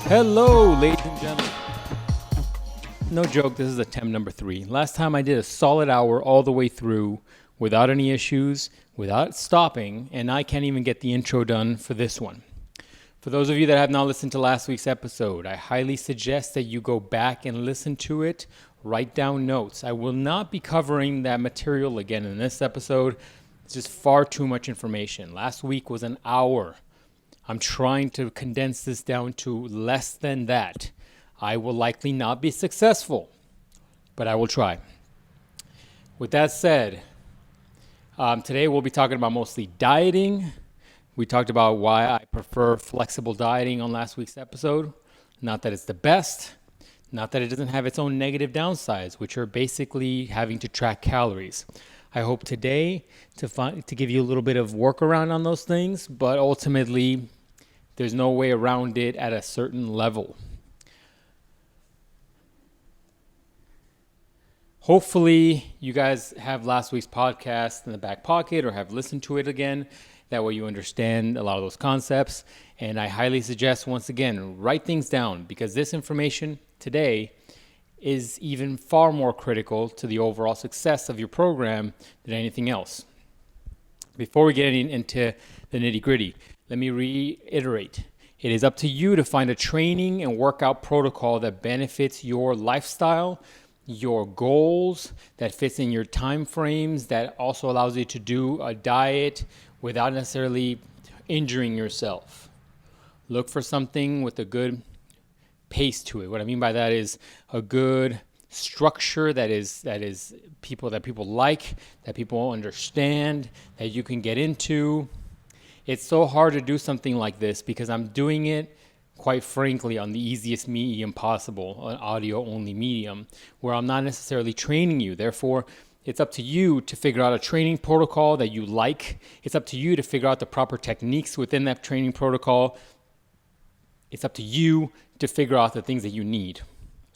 Hello, ladies and gentlemen. No joke, this is attempt number 3. Last time I did a solid hour all the way through without any issues, without stopping, and I can't even get the intro done for this one. For those of you that have not listened to last week's episode, I highly suggest that you go back and listen to it, write down notes. I will not be covering that material again in this episode. It's just far too much information. Last week was an hour. I'm trying to condense this down to less than that. I will likely not be successful, but I will try. With that said, today we'll be talking about mostly dieting. We talked about why I prefer flexible dieting on last week's episode. Not that it's the best, not that it doesn't have its own negative downsides, which are basically having to track calories. I hope today to give you a little bit of workaround on those things, but ultimately there's no way around it at a certain level. Hopefully you guys have last week's podcast in the back pocket or have listened to it again. That way you understand a lot of those concepts. And I highly suggest, once again, write things down, because this information today is even far more critical to the overall success of your program than anything else. Before we get into the nitty-gritty, let me reiterate. It is up to you to find a training and workout protocol that benefits your lifestyle, your goals, that fits in your time frames, that also allows you to do a diet without necessarily injuring yourself. Look for something with a good pace to it. What I mean by that is a good structure that people like, that people understand, that you can get into. It's so hard to do something like this because I'm doing it, quite frankly, on the easiest medium possible, an audio-only medium, where I'm not necessarily training you. Therefore, it's up to you to figure out a training protocol that you like. It's up to you to figure out the proper techniques within that training protocol. It's up to you to figure out the things that you need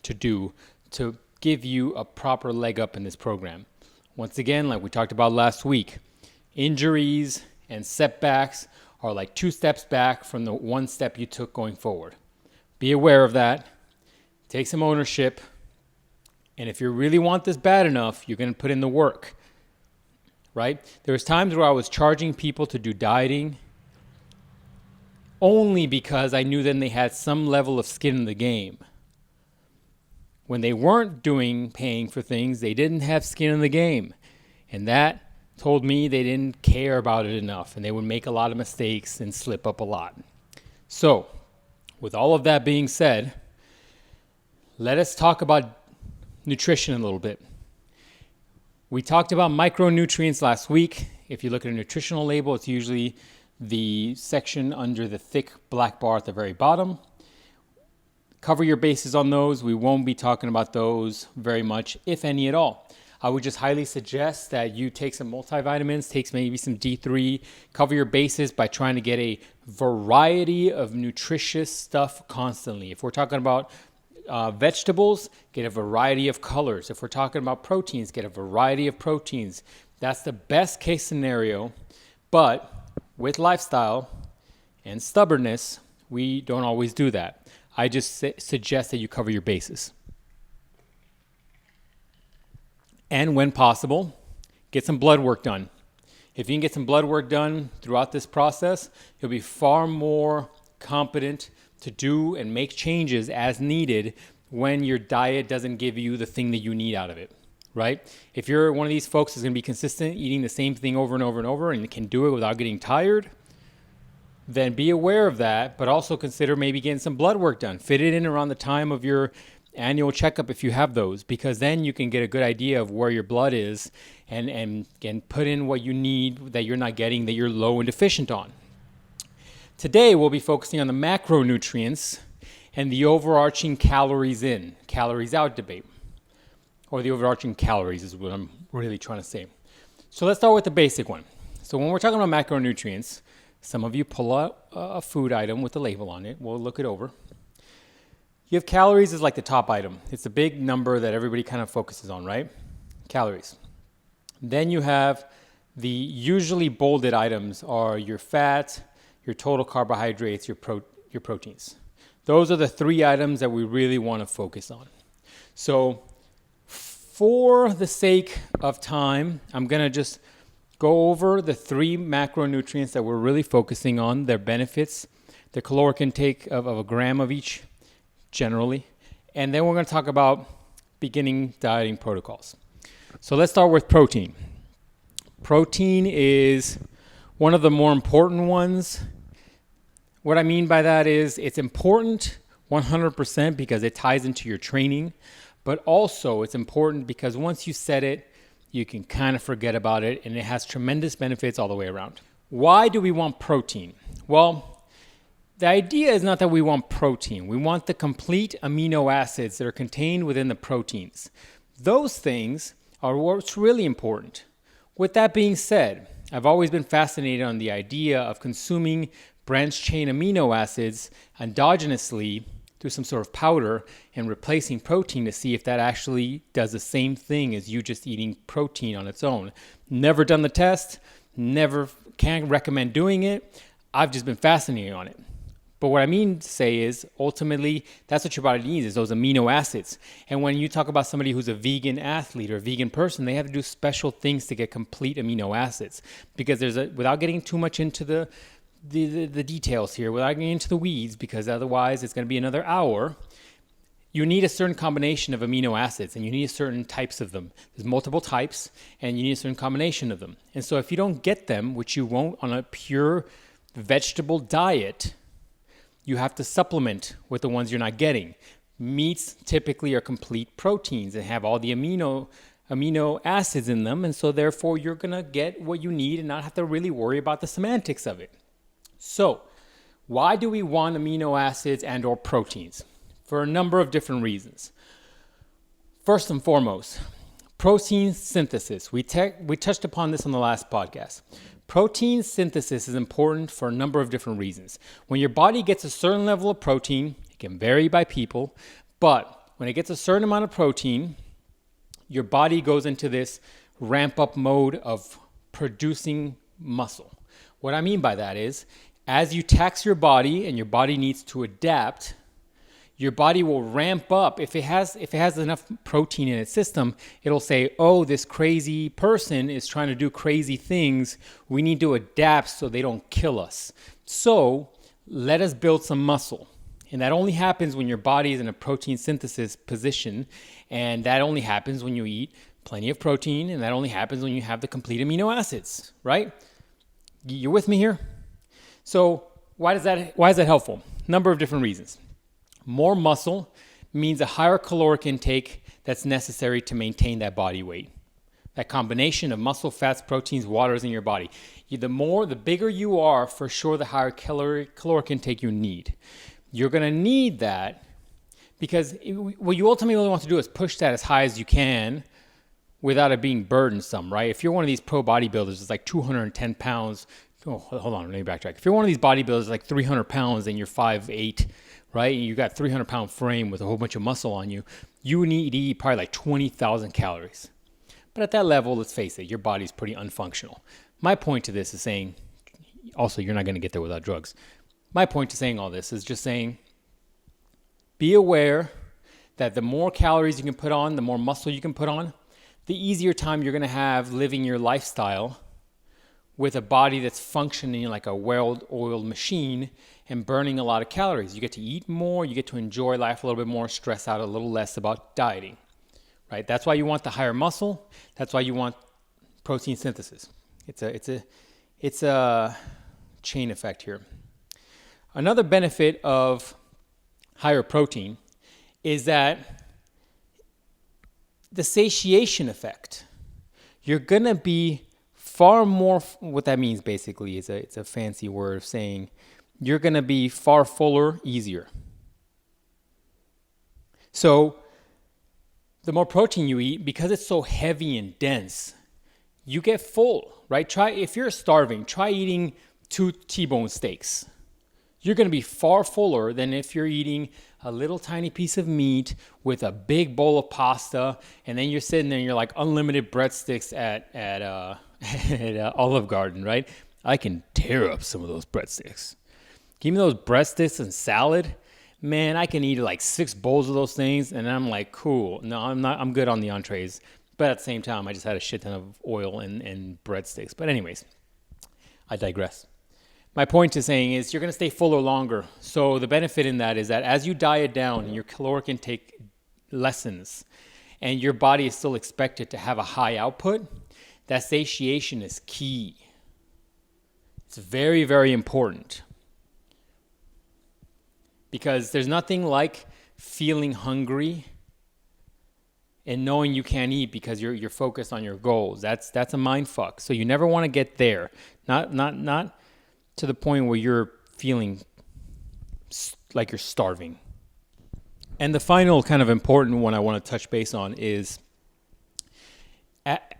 to do to give you a proper leg up in this program. Once again, like we talked about last week, injuries and setbacks are like 2 steps back from the 1 step you took going forward. Be aware of that. Take some ownership. And if you really want this bad enough, you're going to put in the work, right? There was times where I was charging people to do dieting only because I knew then they had some level of skin in the game. When they weren't paying for things, they didn't have skin in the game. And that told me they didn't care about it enough, and they would make a lot of mistakes and slip up a lot. So, with all of that being said, let us talk about nutrition a little bit. We talked about micronutrients last week. If you look at a nutritional label, it's usually the section under the thick black bar at the very bottom. Cover your bases on those. We won't be talking about those very much, if any at all. I would just highly suggest that you take some multivitamins, take maybe some D3, cover your bases by trying to get a variety of nutritious stuff constantly. If we're talking about vegetables, get a variety of colors. If we're talking about proteins, get a variety of proteins. That's the best case scenario, but with lifestyle and stubbornness, we don't always do that. I just suggest that you cover your bases. And when possible, get some blood work done. If you can get some blood work done throughout this process, you'll be far more competent to do and make changes as needed when your diet doesn't give you the thing that you need out of it, right? If you're one of these folks that's going to be consistent, eating the same thing over and over and over, and can do it without getting tired, then be aware of that, but also consider maybe getting some blood work done. Fit it in around the time of your annual checkup if you have those, because then you can get a good idea of where your blood is and put in what you need that you're not getting, that you're low and deficient on. Today, we'll be focusing on the macronutrients and the overarching calories in, calories out debate. Or the overarching calories is what I'm really trying to say. So let's start with the basic one. So when we're talking about macronutrients, some of you pull out a food item with a label on it. We'll look it over. You have calories as like the top item. It's a big number that everybody kind of focuses on, right? Calories. Then you have the usually bolded items are your fat, your total carbohydrates, your proteins. Those are the 3 items that we really want to focus on. So for the sake of time, I'm going to just go over the 3 macronutrients that we're really focusing on, their benefits, the caloric intake of a gram of each generally, and then we're going to talk about beginning dieting protocols. So let's start with protein. Protein is one of the more important ones. What I mean by that is it's important 100% because it ties into your training, but also it's important because once you set it, you can kind of forget about it, and it has tremendous benefits all the way around. Why do we want protein? Well, the idea is not that we want protein. We want the complete amino acids that are contained within the proteins. Those things are what's really important. With that being said, I've always been fascinated on the idea of consuming branched chain amino acids endogenously through some sort of powder and replacing protein to see if that actually does the same thing as you just eating protein on its own. Never done the test, never can recommend doing it. I've just been fascinated on it. But what I mean to say is ultimately that's what your body needs, is those amino acids. And when you talk about somebody who's a vegan athlete or a vegan person, they have to do special things to get complete amino acids, because without getting too much into the details here, without getting into the weeds, because otherwise it's going to be another hour, you need a certain combination of amino acids, and you need certain types of them. There's multiple types, and you need a certain combination of them. And so if you don't get them, which you won't on a pure vegetable diet, you have to supplement with the ones you're not getting. Meats typically are complete proteins and have all the amino acids in them, and so therefore you're going to get what you need and not have to really worry about the semantics of it. So, why do we want amino acids and or proteins? For a number of different reasons. First and foremost, protein synthesis. We touched upon this on the last podcast. Protein synthesis is important for a number of different reasons. When your body gets a certain level of protein, it can vary by people, but when it gets a certain amount of protein, your body goes into this ramp up mode of producing muscle. What I mean by that is, as you tax your body and your body needs to adapt, your body will ramp up. If it has enough protein in its system, it'll say, oh, this crazy person is trying to do crazy things. We need to adapt so they don't kill us. So let us build some muscle. And that only happens when your body is in a protein synthesis position. And that only happens when you eat plenty of protein. And that only happens when you have the complete amino acids, right? You're with me here? So why is that helpful? Number of different reasons. More muscle means a higher caloric intake that's necessary to maintain that body weight. That combination of muscle, fats, proteins, waters in your body. The bigger you are, for sure, the higher caloric intake you need. You're going to need that because what you ultimately want to do is push that as high as you can without it being burdensome, right? If you're one of these pro bodybuilders, it's like 210 pounds. Oh, hold on, let me backtrack. If you're one of these bodybuilders, like 300 pounds and you're 5'8", right? And you got 300-pound frame with a whole bunch of muscle on you, you need to eat probably like 20,000 calories. But at that level, let's face it, your body's pretty unfunctional. My point to this is saying, also, you're not going to get there without drugs. My point to saying all this is just saying, be aware that the more calories you can put on, the more muscle you can put on, the easier time you're going to have living your lifestyle with a body that's functioning like a well-oiled machine and burning a lot of calories. You get to eat more, you get to enjoy life a little bit more, stress out a little less about dieting, right? That's why you want the higher muscle. That's why you want protein synthesis. It's a chain effect here. Another benefit of higher protein is that the satiation effect. You're going to be far more, what that means basically is it's a fancy word of saying you're going to be far fuller, easier. So the more protein you eat, because it's so heavy and dense, you get full, right? If you're starving, try eating 2 T-bone steaks. You're going to be far fuller than if you're eating a little tiny piece of meat with a big bowl of pasta, and then you're sitting there and you're like unlimited breadsticks at Olive Garden, right? I can tear up some of those breadsticks. Give me those breadsticks and salad. man, I can eat like 6 bowls of those things, and I'm like, cool. No, I'm not. I'm good on the entrees. But at the same time, I just had a shit ton of oil and breadsticks. But anyways, I digress. My point to saying is you're going to stay fuller longer. So the benefit in that is that as you diet down and your caloric intake lessens and your body is still expected to have a high output, that satiation is key. It's very, very important. Because there's nothing like feeling hungry and knowing you can't eat because you're focused on your goals. That's a mind fuck. So you never want to get there. Not to the point where you're feeling like you're starving. And the final kind of important one I want to touch base on is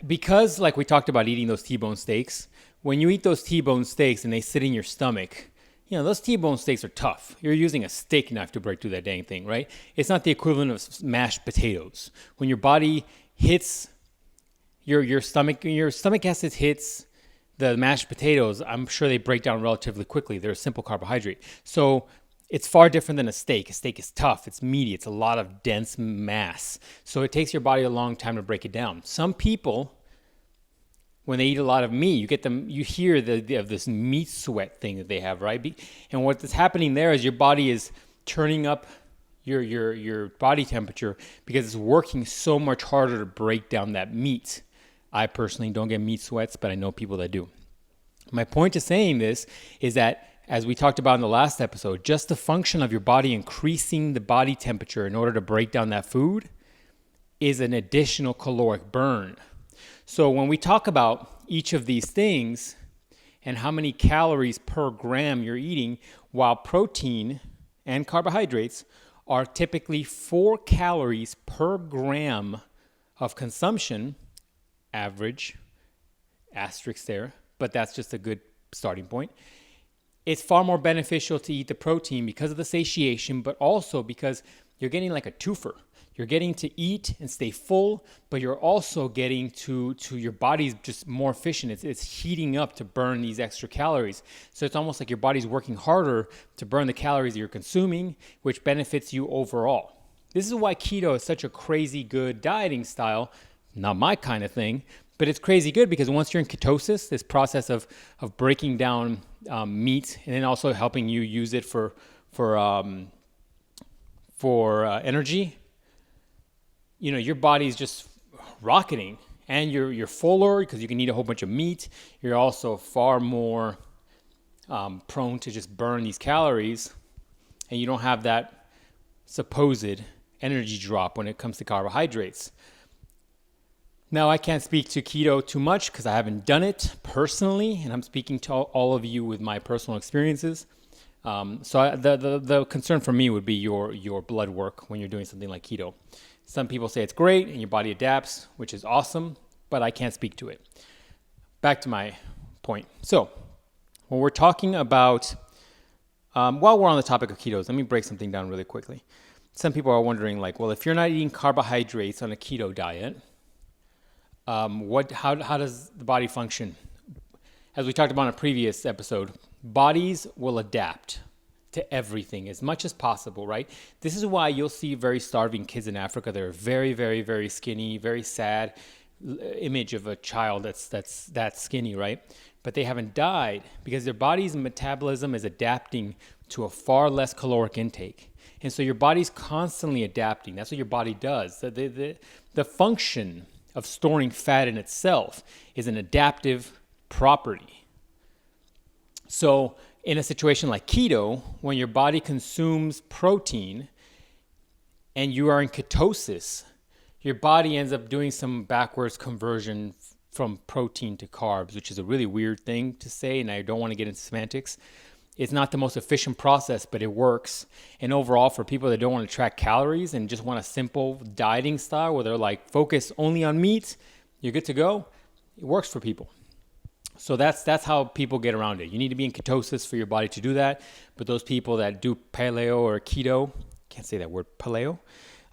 because, like we talked about eating those T-bone steaks, when you eat those T-bone steaks and they sit in your stomach, those T-bone steaks are tough. You're using a steak knife to break through that dang thing, right? It's not the equivalent of mashed potatoes. When your body hits your stomach acid hits the mashed potatoes, I'm sure they break down relatively quickly. They're a simple carbohydrate. So it's far different than a steak. A steak is tough. It's meaty. It's a lot of dense mass. So it takes your body a long time to break it down. Some people, when they eat a lot of meat, you hear of this meat sweat thing that they have, right? And what's happening there is your body is turning up your body temperature because it's working so much harder to break down that meat. I personally don't get meat sweats, but I know people that do. My point to saying this is that, as we talked about in the last episode, just the function of your body increasing the body temperature in order to break down that food is an additional caloric burn. So when we talk about each of these things and how many calories per gram you're eating, while protein and carbohydrates are typically 4 calories per gram of consumption, average, asterisk there, but that's just a good starting point. It's far more beneficial to eat the protein because of the satiation, but also because you're getting like a twofer. You're getting to eat and stay full, but you're also getting to your body's just more efficient. It's heating up to burn these extra calories. So it's almost like your body's working harder to burn the calories that you're consuming, which benefits you overall. This is why keto is such a crazy good dieting style. Not my kind of thing, but it's crazy good because once you're in ketosis, this process of breaking down meat and then also helping you use it for energy, your body's just rocketing, and you're fuller because you can eat a whole bunch of meat. You're also far more prone to just burn these calories, and you don't have that supposed energy drop when it comes to carbohydrates. Now, I can't speak to keto too much because I haven't done it personally, and I'm speaking to all of you with my personal experiences. The concern for me would be your blood work when you're doing something like keto. Some people say it's great and your body adapts, which is awesome, but I can't speak to it. Back to my point. So, when we're talking about, while we're on the topic of ketos, let me break something down really quickly. Some people are wondering, if you're not eating carbohydrates on a keto diet, how does the body function? As we talked about in a previous episode, bodies will adapt to everything as much as possible, right? This is why you'll see very starving kids in Africa. They're very, very, very skinny, very sad image of a child that's that skinny, right? But they haven't died because their body's metabolism is adapting to a far less caloric intake. And so your body's constantly adapting. That's what your body does. The function of storing fat in itself is an adaptive property. So in a situation like keto, when your body consumes protein and you are in ketosis, your body ends up doing some backwards conversion from protein to carbs, which is a really weird thing to say, and I don't want to get into semantics. It's not the most efficient process, but it works. And overall, for people that don't want to track calories and just want a simple dieting style where they're focus only on meat, you're good to go. It works for people. So that's how people get around it. You need to be in ketosis for your body to do that. But those people that do paleo or keto, can't say that word, paleo,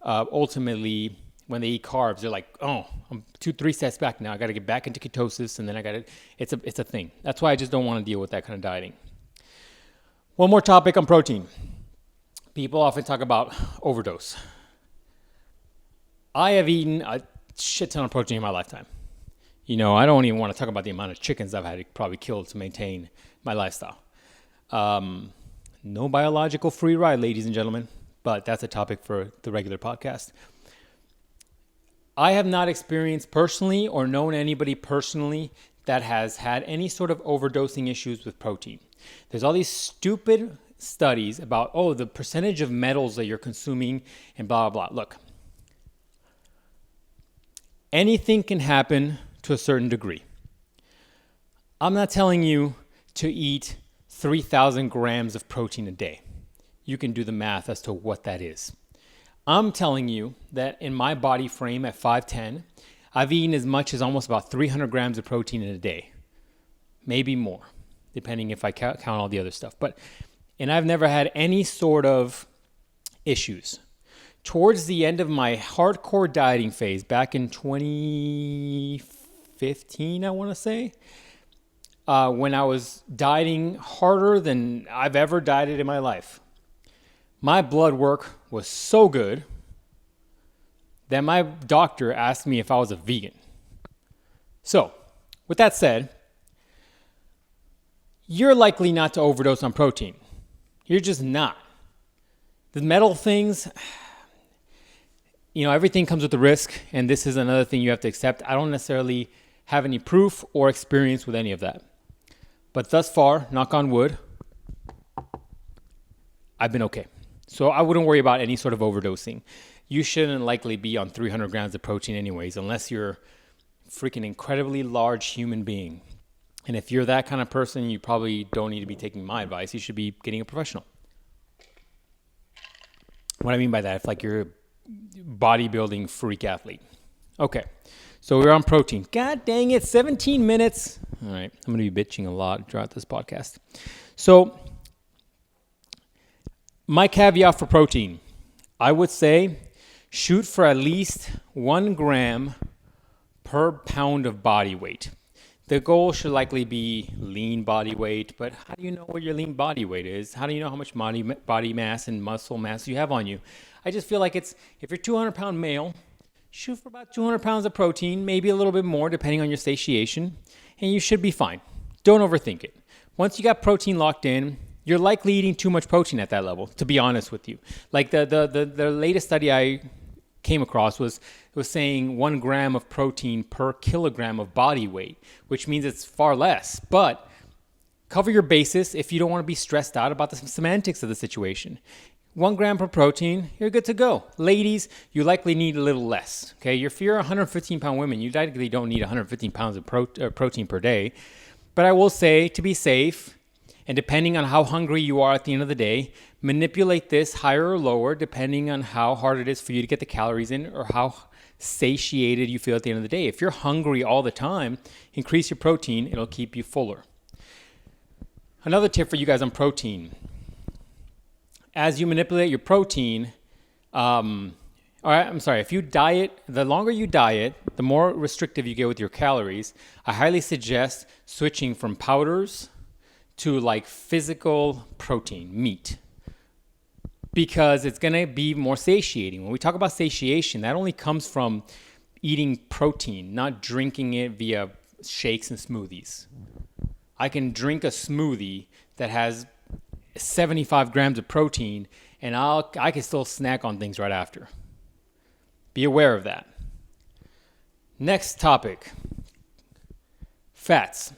ultimately, when they eat carbs, they're like, oh, I'm 2-3 steps back now. I got to get back into ketosis, and then it's a thing. That's why I just don't want to deal with that kind of dieting. One more topic on protein. People often talk about overdose. I have eaten a shit ton of protein in my lifetime. I don't even want to talk about the amount of chickens I've had to probably kill to maintain my lifestyle. No biological free ride, ladies and gentlemen, but that's a topic for the regular podcast. I have not experienced personally or known anybody personally that has had any sort of overdosing issues with protein. There's all these stupid studies about, the percentage of metals that you're consuming and blah, blah, blah. Look, anything can happen to a certain degree. I'm not telling you to eat 3,000 grams of protein a day. You can do the math as to what that is. I'm telling you that in my body frame at 5'10", I've eaten as much as almost about 300 grams of protein in a day. Maybe more, depending if I count all the other stuff. And I've never had any sort of issues. Towards the end of my hardcore dieting phase, back in 2015, I want to say, when I was dieting harder than I've ever dieted in my life, my blood work was so good that my doctor asked me if I was a vegan. So, with that said, you're likely not to overdose on protein. You're just not. The metal things, everything comes with a risk, and this is another thing you have to accept. I don't necessarily have any proof or experience with any of that. But thus far, knock on wood, I've been okay. So I wouldn't worry about any sort of overdosing. You shouldn't likely be on 300 grams of protein anyways, unless you're a freaking incredibly large human being. And if you're that kind of person, you probably don't need to be taking my advice. You should be getting a professional. What I mean by that, if you're a bodybuilding freak athlete. Okay, so we're on protein. God dang it, 17 minutes. All right, I'm going to be bitching a lot throughout this podcast. So my caveat for protein, I would say shoot for at least 1 gram per pound of body weight. The goal should likely be lean body weight, but how do you know what your lean body weight is? How do you know how much body mass and muscle mass you have on you? I just feel like if you're 200-pound male, shoot for about 200 pounds of protein, maybe a little bit more depending on your satiation, and you should be fine. Don't overthink it. Once you got protein locked in, you're likely eating too much protein at that level, to be honest with you. Like the latest study I came across was saying 1 gram of protein per kilogram of body weight, which means it's far less. But cover your bases if you don't want to be stressed out about the semantics of the situation. 1 gram per protein, you're good to go. Ladies, you likely need a little less. Okay, if you're 115-pound women, you likely don't need 115 pounds of protein per day. But I will say, to be safe, and depending on how hungry you are at the end of the day, manipulate this higher or lower depending on how hard it is for you to get the calories in or how satiated you feel at the end of the day. If you're hungry all the time, increase your protein. It'll keep you fuller. Another tip for you guys on protein. As you manipulate your protein, if you diet, the longer you diet, the more restrictive you get with your calories. I highly suggest switching from powders to physical protein, meat, because it's going to be more satiating. When we talk about satiation, that only comes from eating protein, not drinking it via shakes and smoothies. I can drink a smoothie that has 75 grams of protein, and I can still snack on things right after. Be aware of that. Next topic, fats.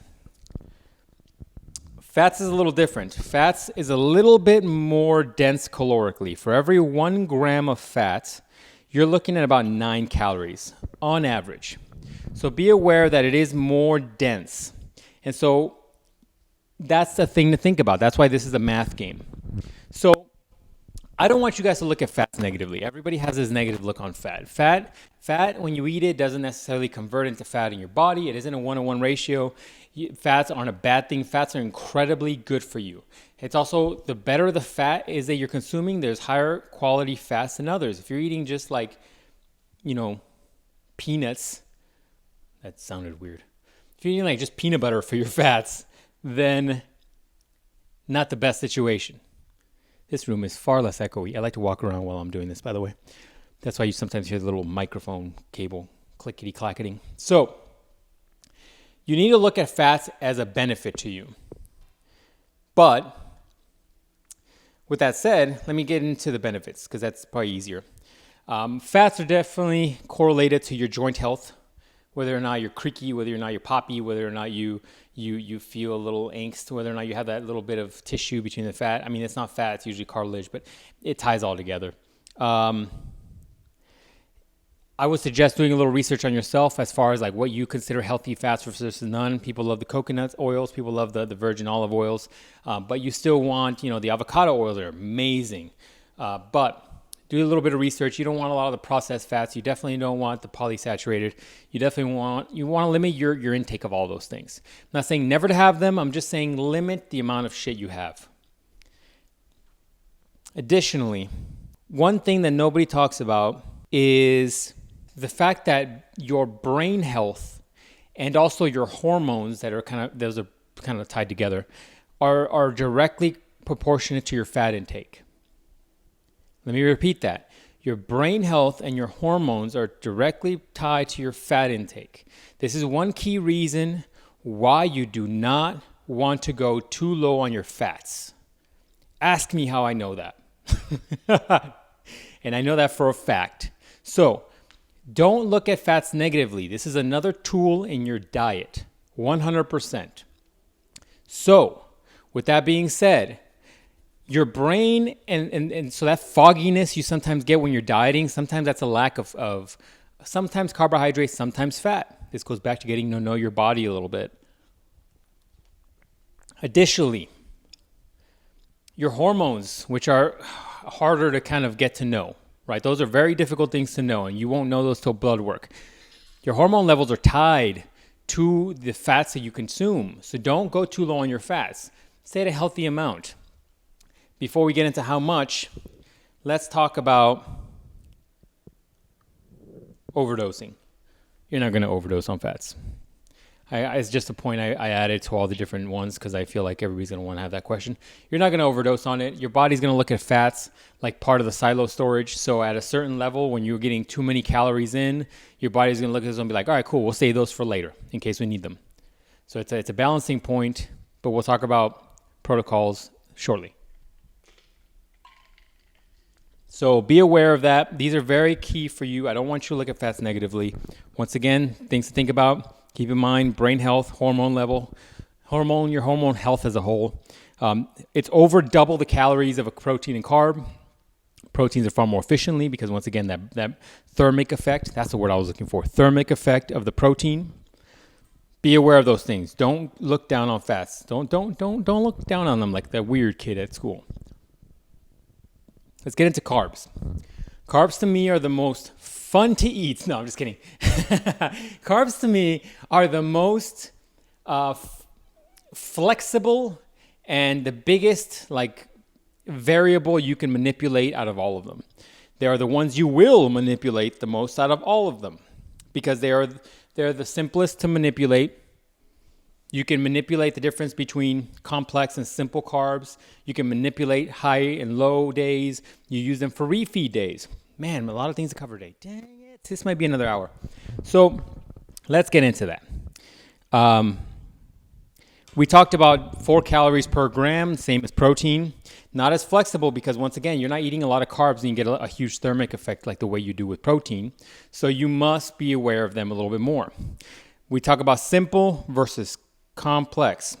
Fats is a little different. Fats is a little bit more dense calorically. For every 1 gram of fat, you're looking at about 9 calories on average. So be aware that it is more dense. And so that's the thing to think about. That's why this is a math game. So I don't want you guys to look at fats negatively. Everybody has this negative look on fat. Fat, when you eat it, doesn't necessarily convert into fat in your body. It isn't a 1-to-1 ratio. Fats aren't a bad thing. Fats are incredibly good for you. It's also, the better the fat is that you're consuming, there's higher quality fats than others. If you're eating just peanuts, that sounded weird. If you're eating just peanut butter for your fats, then not the best situation. This room is far less echoey. I like to walk around while I'm doing this, by the way. That's why you sometimes hear the little microphone cable clickety-clacketing. So you need to look at fats as a benefit to you. But with that said, let me get into the benefits because that's probably easier. Fats are definitely correlated to your joint health, whether or not you're creaky, whether or not you're poppy, whether or not you feel a little angst, whether or not you have that little bit of tissue between the fat. I mean, it's not fat, it's usually cartilage, but it ties all together. I would suggest doing a little research on yourself as far as like what you consider healthy fats versus none. People love the coconut oils. People love the virgin olive oils. But you still want, the avocado oils are amazing. But do a little bit of research. You don't want a lot of the processed fats. You definitely don't want the polysaturated. You want to limit your intake of all those things. I'm not saying never to have them. I'm just saying limit the amount of shit you have. Additionally, one thing that nobody talks about is the fact that your brain health and also your hormones that are those are kind of tied together are directly proportionate to your fat intake. Let me repeat that. Your brain health and your hormones are directly tied to your fat intake. This is one key reason why you do not want to go too low on your fats. Ask me how I know that. And I know that for a fact. So, don't look at fats negatively. This is another tool in your diet, 100%. So, with that being said, your brain and so that fogginess you sometimes get when you're dieting, sometimes that's a lack of sometimes carbohydrates, sometimes fat. This goes back to getting to know your body a little bit. Additionally, your hormones, which are harder to kind of get to know, right? Those are very difficult things to know, and you won't know those till blood work. Your hormone levels are tied to the fats that you consume, so don't go too low on your fats. Stay at a healthy amount. Before we get into how much, let's talk about overdosing. You're not going to overdose on fats. It's just a point I added to all the different ones because I feel like everybody's going to want to have that question. You're not going to overdose on it. Your body's going to look at fats like part of the silo storage. So at a certain level, when you're getting too many calories in, your body's going to look at this and be like, all right, cool, we'll save those for later in case we need them. So it's a balancing point, but we'll talk about protocols shortly. So be aware of that. These are very key for you. I don't want you to look at fats negatively. Once again, things to think about. Keep in mind brain health, hormone level, your hormone health as a whole. It's over double the calories of a protein and carb. Proteins are far more efficiently because once again, that thermic effect, that's the word I was looking for, thermic effect of the protein. Be aware of those things. Don't look down on fats. Don't look down on them like that weird kid at school. Let's get into carbs. Carbs to me are the most fun to eat. No, I'm just kidding. Carbs to me are the most flexible and the biggest variable you can manipulate out of all of them. They are the ones you will manipulate the most out of all of them because they're the simplest to manipulate. You can manipulate the difference between complex and simple carbs. You can manipulate high and low days. You use them for refeed days. Man, a lot of things to cover today. Dang it. This might be another hour. So let's get into that. We talked about 4 calories per gram, same as protein. Not as flexible because, once again, you're not eating a lot of carbs and you get a huge thermic effect like the way you do with protein. So you must be aware of them a little bit more. We talk about simple versus complex.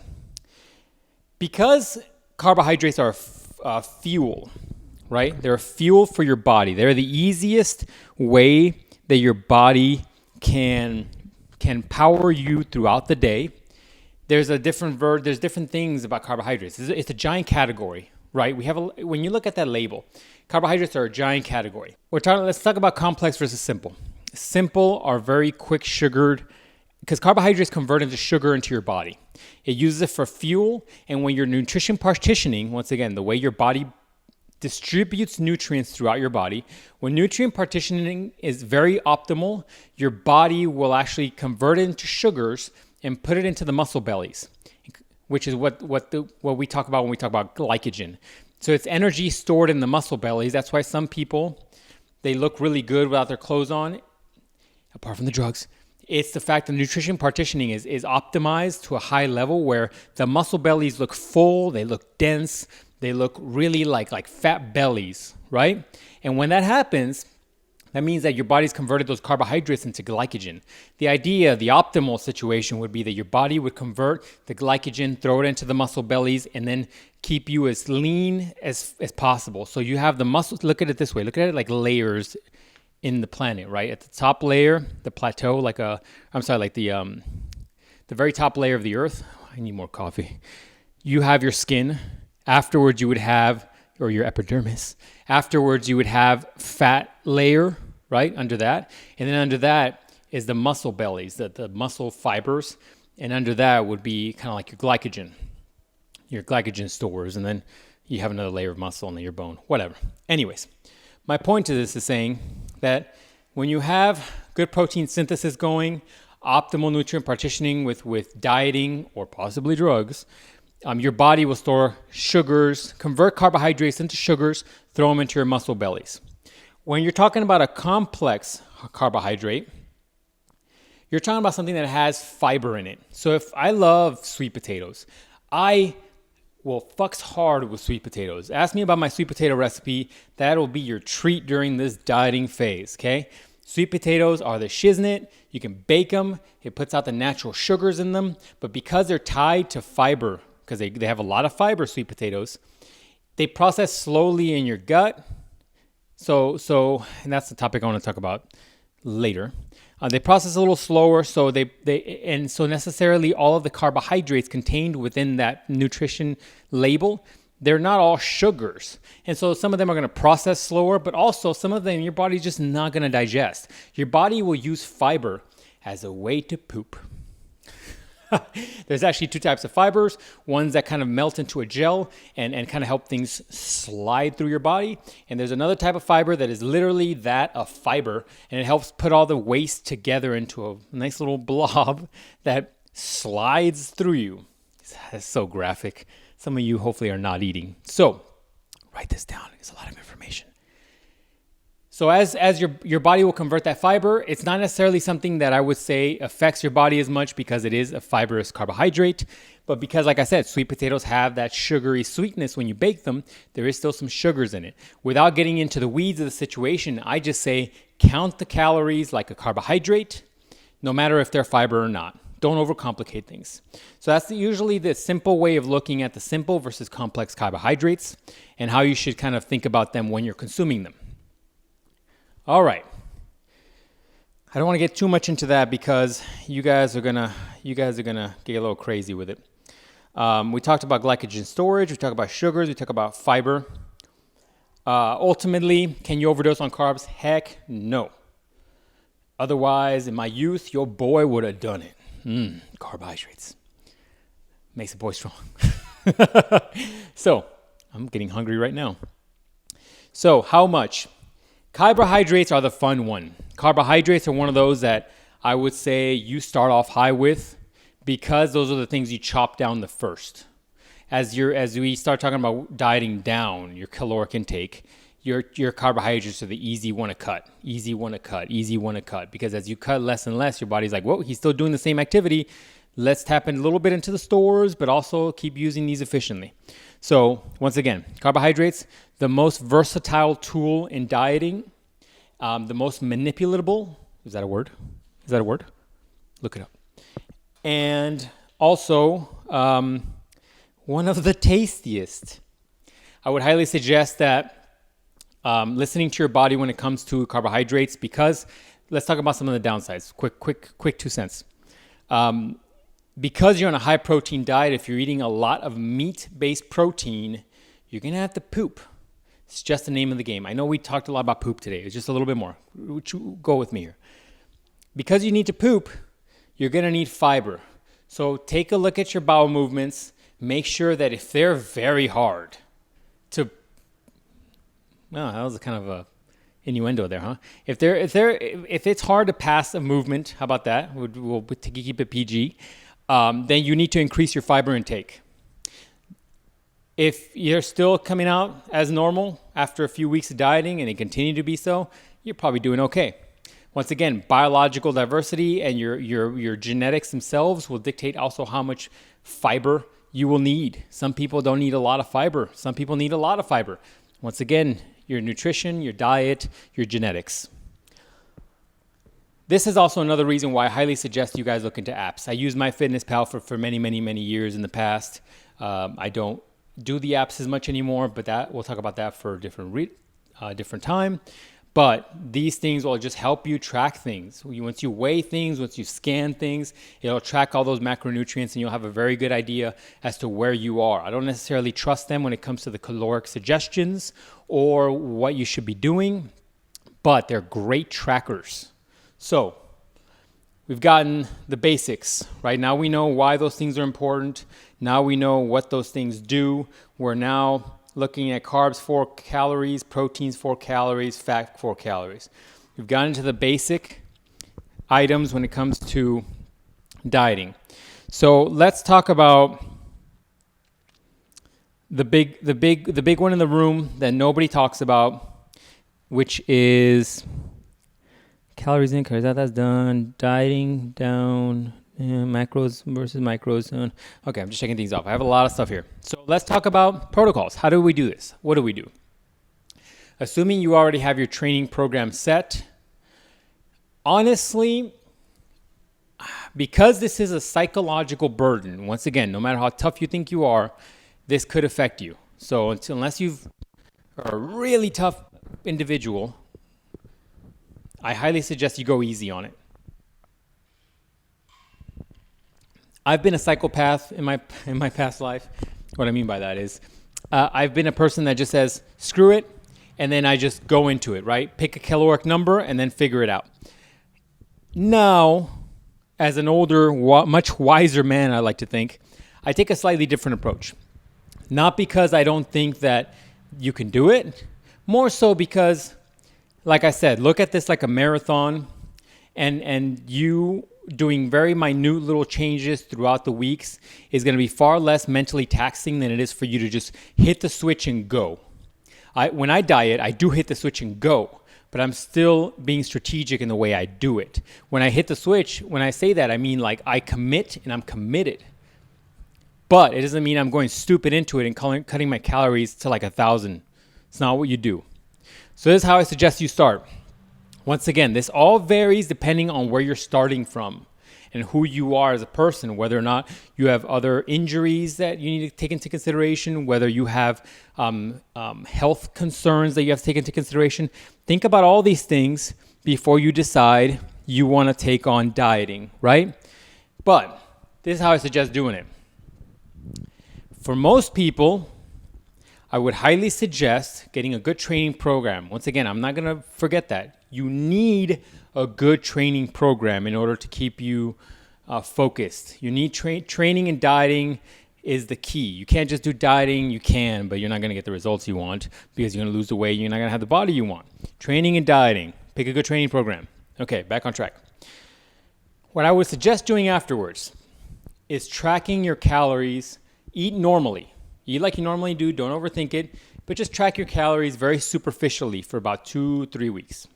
Because carbohydrates are fuel, right? They're fuel for your body. They're the easiest way that your body can power you throughout the day. There's different things about carbohydrates. It's a giant category, right? When you look at that label, carbohydrates are a giant category. Let's talk about complex versus simple. Simple are very quick sugared because carbohydrates convert into sugar into your body. It uses it for fuel, and when you're nutrition partitioning, once again, the way your body distributes nutrients throughout your body, when nutrient partitioning is very optimal, your body will actually convert it into sugars and put it into the muscle bellies, which is what we talk about when we talk about glycogen. So it's energy stored in the muscle bellies. That's why some people, they look really good without their clothes on, apart from the drugs. It's the fact that nutrition partitioning is optimized to a high level where the muscle bellies look full, they look dense, they look really like fat bellies, right? And when that happens, that means that your body's converted those carbohydrates into glycogen. The idea, the optimal situation would be that your body would convert the glycogen, throw it into the muscle bellies, and then keep you as lean as possible. So you have the muscles, look at it this way, look at it like layers in the planet, right? At the top layer, the plateau, the very top layer of the earth. I need more coffee. You have your skin. Afterwards, you would have, or your epidermis. Afterwards, you would have fat layer, right, under that. And then under that is the muscle bellies, the muscle fibers. And under that would be kind of like your glycogen stores. And then you have another layer of muscle and then your bone, whatever. Anyways, my point to this is saying that when you have good protein synthesis going, optimal nutrient partitioning with dieting or possibly drugs, your body will store sugars, convert carbohydrates into sugars, throw them into your muscle bellies. When you're talking about a complex carbohydrate, you're talking about something that has fiber in it. So if I love sweet potatoes, I will fucks hard with sweet potatoes. Ask me about my sweet potato recipe. That'll be your treat during this dieting phase, okay? Sweet potatoes are the shiznit. You can bake them. It puts out the natural sugars in them. But because they're tied to fiber, because they have a lot of fiber, sweet potatoes, they process slowly in your gut. So, and that's the topic I want to talk about later. They process a little slower, so so necessarily all of the carbohydrates contained within that nutrition label, they're not all sugars. And so some of them are going to process slower, but also some of them your body's just not going to digest. Your body will use fiber as a way to poop. There's actually two types of fibers, ones that kind of melt into a gel and kind of help things slide through your body. And there's another type of fiber that is literally that, a fiber, and it helps put all the waste together into a nice little blob that slides through you. That's so graphic. Some of you hopefully are not eating. So write this down. It's a lot of information. So as your body will convert that fiber, it's not necessarily something that I would say affects your body as much because it is a fibrous carbohydrate. But because, like I said, sweet potatoes have that sugary sweetness when you bake them, there is still some sugars in it. Without getting into the weeds of the situation, I just say count the calories like a carbohydrate, no matter if they're fiber or not. Don't overcomplicate things. So that's usually the simple way of looking at the simple versus complex carbohydrates and how you should kind of think about them when you're consuming them. All right. I don't want to get too much into that because you guys are gonna get a little crazy with it. We talked about glycogen storage. We talked about sugars. We talked about fiber. Ultimately, can you overdose on carbs? Heck no. Otherwise, in my youth, your boy would have done it. Carbohydrates makes a boy strong. So I'm getting hungry right now. So how much? Carbohydrates are the fun one. Carbohydrates are one of those that I would say you start off high with because those are the things you chop down the first. As we start talking about dieting down your caloric intake, your carbohydrates are the easy one to cut. Because as you cut less and less, your body's like, whoa, he's still doing the same activity. Let's tap in a little bit into the stores, but also keep using these efficiently. So once again, carbohydrates, the most versatile tool in dieting, the most manipulatable. Is that a word? Look it up. And also one of the tastiest. I would highly suggest that listening to your body when it comes to carbohydrates, because let's talk about some of the downsides. Quick 2 cents. Because you're on a high protein diet, if you're eating a lot of meat-based protein, you're going to have to poop. It's just the name of the game. I know we talked a lot about poop today. It's just a little bit more. Go with me here. Because you need to poop, you're going to need fiber. So take a look at your bowel movements. Make sure that if they're very hard to... Oh, that was kind of a innuendo there, huh? If it's hard to pass a movement, how about that? We'll keep it PG. Then you need to increase your fiber intake. If you're still coming out as normal after a few weeks of dieting and it continue to be so, you're probably doing okay. Once again, biological diversity and your genetics themselves will dictate also how much fiber you will need. Some people don't need a lot of fiber. Some people need a lot of fiber. Once again, your nutrition, your diet, your genetics. This is also another reason why I highly suggest you guys look into apps. I used MyFitnessPal for many, many, many years in the past. I don't do the apps as much anymore, but that we'll talk about that for a different time. But these things will just help you track things. Once you weigh things, once you scan things, it'll track all those macronutrients and you'll have a very good idea as to where you are. I don't necessarily trust them when it comes to the caloric suggestions or what you should be doing, but they're great trackers. So we've gotten the basics, right? Now we know why those things are important. Now we know what those things do. We're now looking at carbs, 4 calories, proteins, 4 calories, fat, 4 calories. We've gotten into the basic items when it comes to dieting. So let's talk about the big one in the room that nobody talks about, which is calories in, calories out. That's done. Dieting down. Macros versus micros. Okay, I'm just checking things off. I have a lot of stuff here. So let's talk about protocols. How do we do this? What do we do? Assuming you already have your training program set, honestly, because this is a psychological burden, once again, no matter how tough you think you are, this could affect you. So unless you are a really tough individual, I highly suggest you go easy on it. I've been a psychopath in my past life. What I mean by that is I've been a person that just says, screw it, and then I just go into it, right? Pick a caloric number and then figure it out. Now, as an older, much wiser man, I like to think, I take a slightly different approach. Not because I don't think that you can do it, more so because, like I said, look at this like a marathon, and you doing very minute little changes throughout the weeks is going to be far less mentally taxing than it is for you to just hit the switch and go. When I diet, I do hit the switch and go, but I'm still being strategic in the way I do it. When I hit the switch, when I say that, I mean like I commit and I'm committed. But it doesn't mean I'm going stupid into it and cutting my calories to like 1,000. It's not what you do. So this is how I suggest you start. Once again, this all varies depending on where you're starting from and who you are as a person, whether or not you have other injuries that you need to take into consideration, whether you have health concerns that you have to take into consideration. Think about all these things before you decide you want to take on dieting, right? But this is how I suggest doing it. For most people, I would highly suggest getting a good training program. Once again, I'm not going to forget that. You need a good training program in order to keep you focused. You need training and dieting is the key. You can't just do dieting. You can, but you're not going to get the results you want because you're going to lose the weight. You're not going to have the body you want. Training and dieting. Pick a good training program. Okay, back on track. What I would suggest doing afterwards is tracking your calories. Eat normally. Eat like you normally do. Don't overthink it. But just track your calories very superficially for about 2-3 weeks.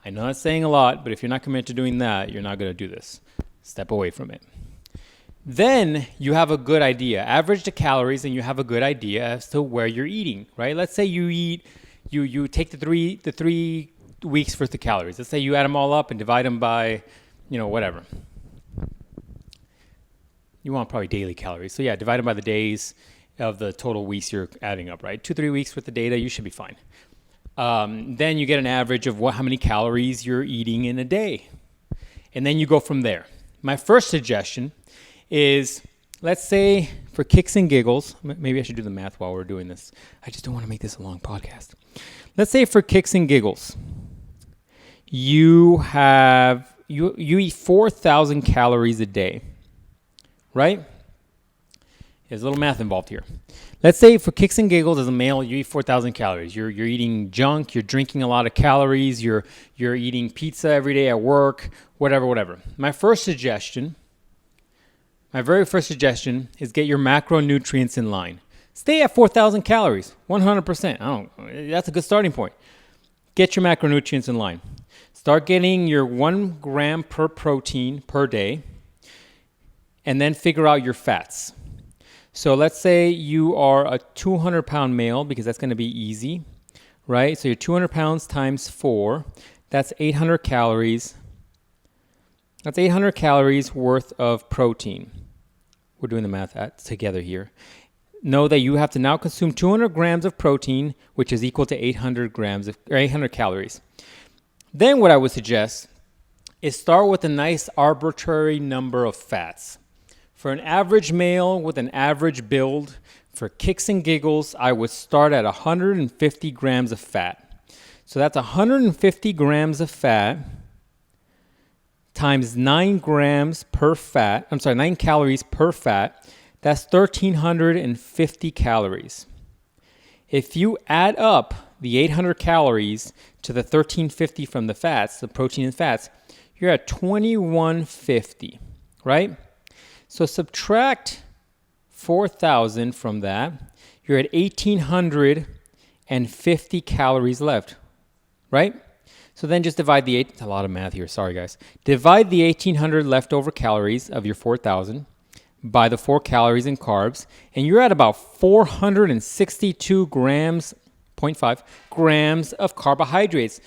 I know that's saying a lot, but if you're not committed to doing that, you're not going to do this. Step away from it. Then you have a good idea. Average the calories and you have a good idea as to where you're eating, right? Let's say you take the three weeks worth of calories. Let's say you add them all up and divide them by, whatever. You want probably daily calories. So yeah, divide them by the days of the total weeks you're adding up, right? 2-3 weeks worth of data, you should be fine. Then you get an average of how many calories you're eating in a day. And then you go from there. My first suggestion is, let's say for kicks and giggles, maybe I should do the math while we're doing this. I just don't want to make this a long podcast. Let's say for kicks and giggles, you eat 4,000 calories a day, right? There's a little math involved here. Let's say for kicks and giggles as a male, you eat 4,000 calories. You're eating junk. You're drinking a lot of calories. You're eating pizza every day at work, whatever. My very first suggestion is get your macronutrients in line. Stay at 4,000 calories, 100%. That's a good starting point. Get your macronutrients in line. Start getting your 1 gram per protein per day, and then figure out your fats. So let's say you are a 200-pound male, because that's going to be easy, right? So you're 200 pounds times 4. That's 800 calories. That's 800 calories worth of protein. We're doing the math together here. Know that you have to now consume 200 grams of protein, which is equal to 800 calories. Then what I would suggest is start with a nice arbitrary number of fats. For an average male with an average build, for kicks and giggles, I would start at 150 grams of fat. So that's 150 grams of fat times 9 calories per fat. That's 1,350 calories. If you add up the 800 calories to the 1,350 from the fats, the protein and fats, you're at 2,150, right? So subtract 4,000 from that, you're at 1,850 calories left, right? So then just divide it's a lot of math here, sorry guys. Divide the 1,800 leftover calories of your 4,000 by the 4 calories in carbs, and you're at about 462 grams, 0.5 grams of carbohydrates.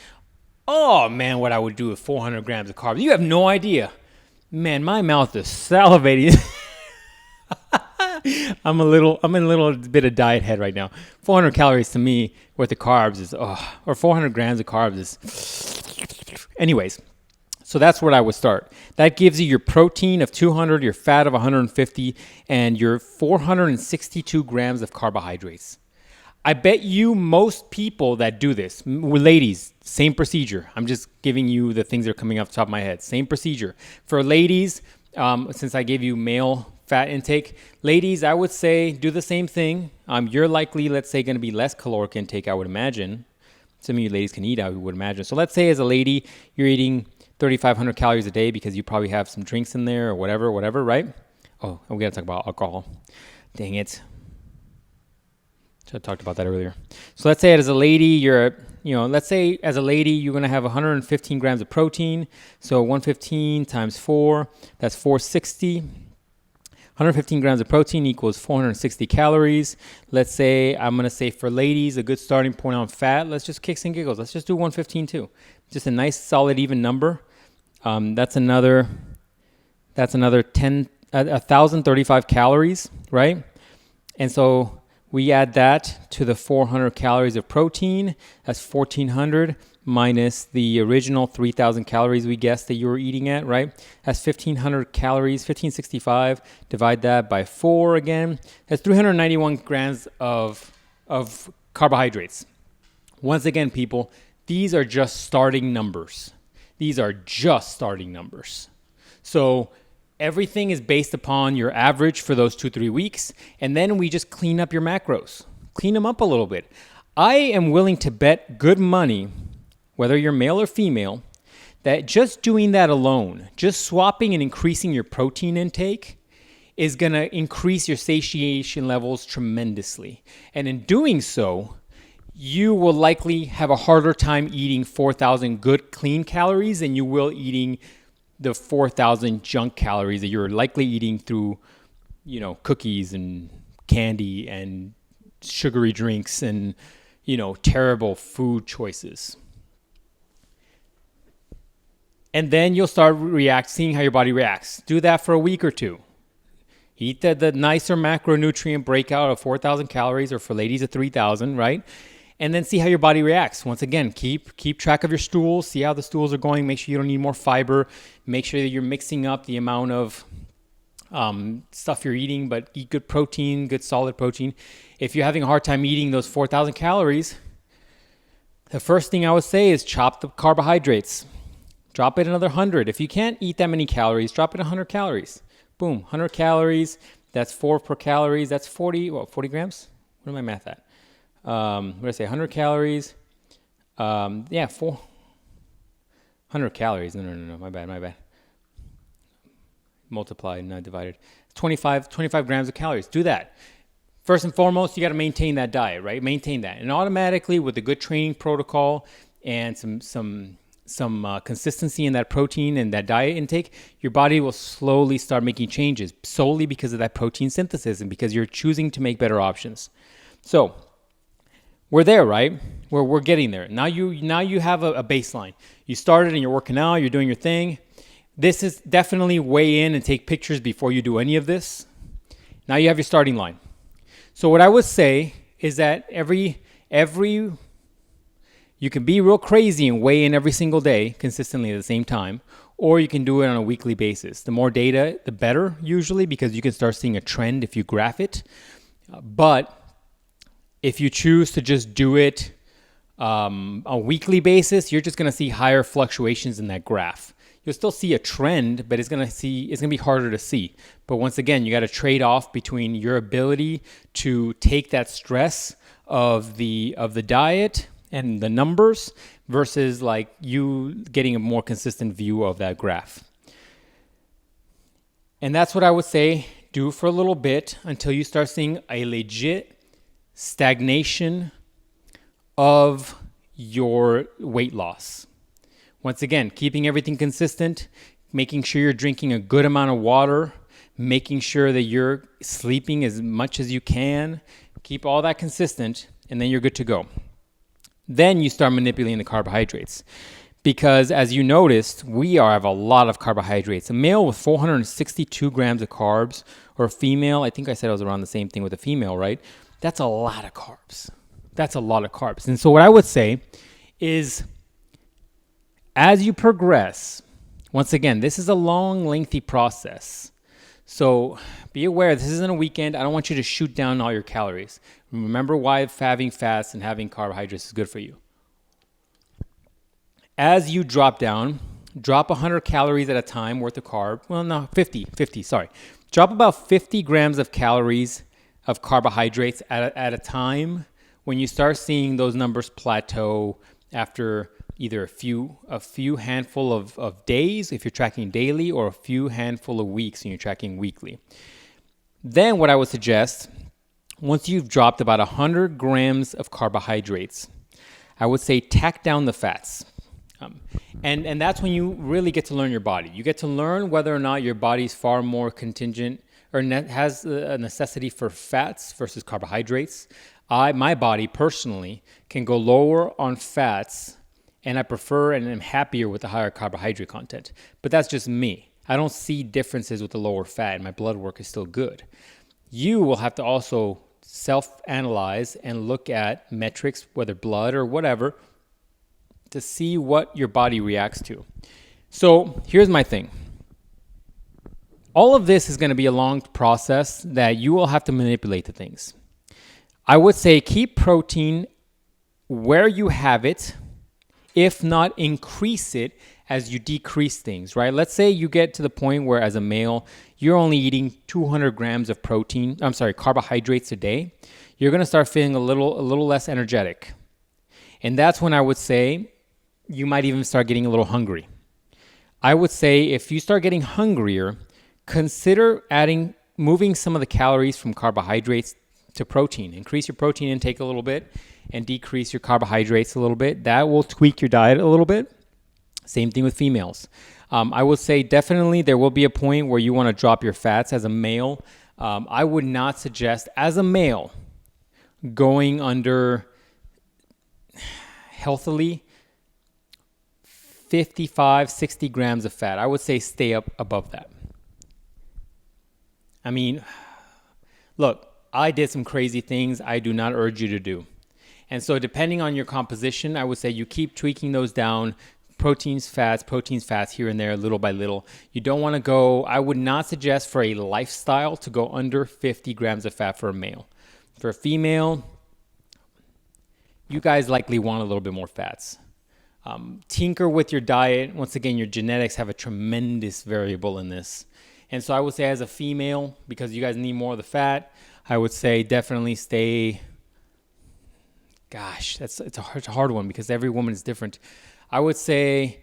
Oh man, what I would do with 400 grams of carbs. You have no idea. Man, my mouth is salivating. I'm in a little bit of diet head right now. 400 calories to me worth of carbs is, or 400 grams of carbs is. Anyways, so that's where I would start. That gives you your protein of 200, your fat of 150, and your 462 grams of carbohydrates. I bet you most people that do this, ladies, same procedure. I'm just giving you the things that are coming off the top of my head. Same procedure. For ladies, since I gave you male fat intake, ladies, I would say do the same thing. You're likely, let's say, going to be less caloric intake, I would imagine. Some of you ladies can eat, I would imagine. So let's say as a lady, you're eating 3,500 calories a day because you probably have some drinks in there or whatever, right? Oh, we got to talk about alcohol. Dang it. Should have talked about that earlier. So let's say as a lady, let's say as a lady, you're going to have 115 grams of protein. So 115 times 4, that's 460. 115 grams of protein equals 460 calories. Let's say, I'm going to say for ladies, a good starting point on fat, let's just kicks and giggles. Let's just do 115 too. Just a nice, solid, even number. That's another 1,035 calories, right? And so we add that to the 400 calories of protein. That's 1,400 minus the original 3,000 calories we guessed that you were eating at, right? That's 1,500 calories, 1,565. Divide that by 4 again. That's 391 grams of carbohydrates. Once again, people, these are just starting numbers. So everything is based upon your average for those 2-3 weeks, and then we just clean up your macros. Clean them up a little bit. I am willing to bet good money, whether you're male or female, that just doing that alone, just swapping and increasing your protein intake is going to increase your satiation levels tremendously. And in doing so, you will likely have a harder time eating 4,000 good clean calories than you will eating the 4,000 junk calories that you're likely eating through, cookies and candy and sugary drinks and, terrible food choices. And then you'll start seeing how your body reacts. Do that for a week or two. Eat the nicer macronutrient breakout of 4,000 calories, or for ladies of 3,000, right? And then see how your body reacts. Once again, keep track of your stools. See how the stools are going. Make sure you don't need more fiber. Make sure that you're mixing up the amount of stuff you're eating, but eat good protein, good solid protein. If you're having a hard time eating those 4,000 calories, the first thing I would say is chop the carbohydrates. Drop it another 100. If you can't eat that many calories, drop it 100 calories. Boom, 100 calories. That's 4 per calories. That's 40 grams? What am I math at? What did I say? 100 calories. 400 calories. No. My bad. Multiplied, not divided. 25 grams of calories. Do that. first and foremost, you got to maintain that diet, right? Maintain that. And automatically with a good training protocol and some consistency in that protein and that diet intake, your body will slowly start making changes solely because of that protein synthesis and because you're choosing to make better options. So we're there, right? We're getting there. Now you have a baseline. You started and you're working out, you're doing your thing. This is definitely weigh in and take pictures before you do any of this. Now you have your starting line. So what I would say is that every you can be real crazy and weigh in every single day consistently at the same time, or you can do it on a weekly basis. The more data, the better usually, because you can start seeing a trend if you graph it. But if you choose to just do it on a weekly basis, you're just going to see higher fluctuations in that graph. You'll still see a trend, but it's going to be harder to see. But once again, you got to trade off between your ability to take that stress of the diet and the numbers versus like you getting a more consistent view of that graph. And that's what I would say, do for a little bit until you start seeing a legit stagnation of your weight loss. Once again, keeping everything consistent, making sure you're drinking a good amount of water, making sure that you're sleeping as much as you can, keep all that consistent, and then you're good to go. Then you start manipulating the carbohydrates. Because as you noticed, we have a lot of carbohydrates. A male with 462 grams of carbs, or a female, I think I said it was around the same thing with a female, right? That's a lot of carbs. That's a lot of carbs. And so what I would say is, as you progress, once again, this is a long, lengthy process. So be aware, this isn't a weekend. I don't want you to shoot down all your calories. Remember why having fats and having carbohydrates is good for you. As you drop down, drop 100 calories at a time worth of carb. Well, no, 50, sorry. Drop about 50 grams of calories of carbohydrates at a time. When you start seeing those numbers plateau after either a few handful of days if you're tracking daily, or a few handful of weeks and you're tracking weekly. Then what I would suggest, once you've dropped about 100 grams of carbohydrates, I would say tack down the fats. And that's when you really get to learn your body. You get to learn whether or not your body's far more contingent or has a necessity for fats versus carbohydrates. My body personally can go lower on fats, and I prefer and am happier with the higher carbohydrate content. But that's just me. I don't see differences with the lower fat, and my blood work is still good. You will have to also self-analyze and look at metrics, whether blood or whatever, to see what your body reacts to. So here's my thing. All of this is going to be a long process that you will have to manipulate the things. I would say keep protein where you have it, if not increase it as you decrease things, right? Let's say you get to the point where as a male, you're only eating 200 grams of carbohydrates a day. You're going to start feeling a little less energetic. And that's when I would say you might even start getting a little hungry. I would say if you start getting hungrier, consider moving some of the calories from carbohydrates to protein. Increase your protein intake a little bit and decrease your carbohydrates a little bit. That will tweak your diet a little bit. Same thing with females. I would say definitely there will be a point where you want to drop your fats as a male. I would not suggest as a male going under healthily 55, 60 grams of fat. I would say stay up above that. I mean, look, I did some crazy things I do not urge you to do. And so depending on your composition, I would say you keep tweaking those down, proteins, fats here and there, little by little. You don't want to go, I would not suggest for a lifestyle to go under 50 grams of fat for a male. For a female, you guys likely want a little bit more fats. Tinker with your diet. Once again, your genetics have a tremendous variable in this. And so I would say as a female, because you guys need more of the fat, I would say definitely stay, it's a hard one because every woman is different. I would say,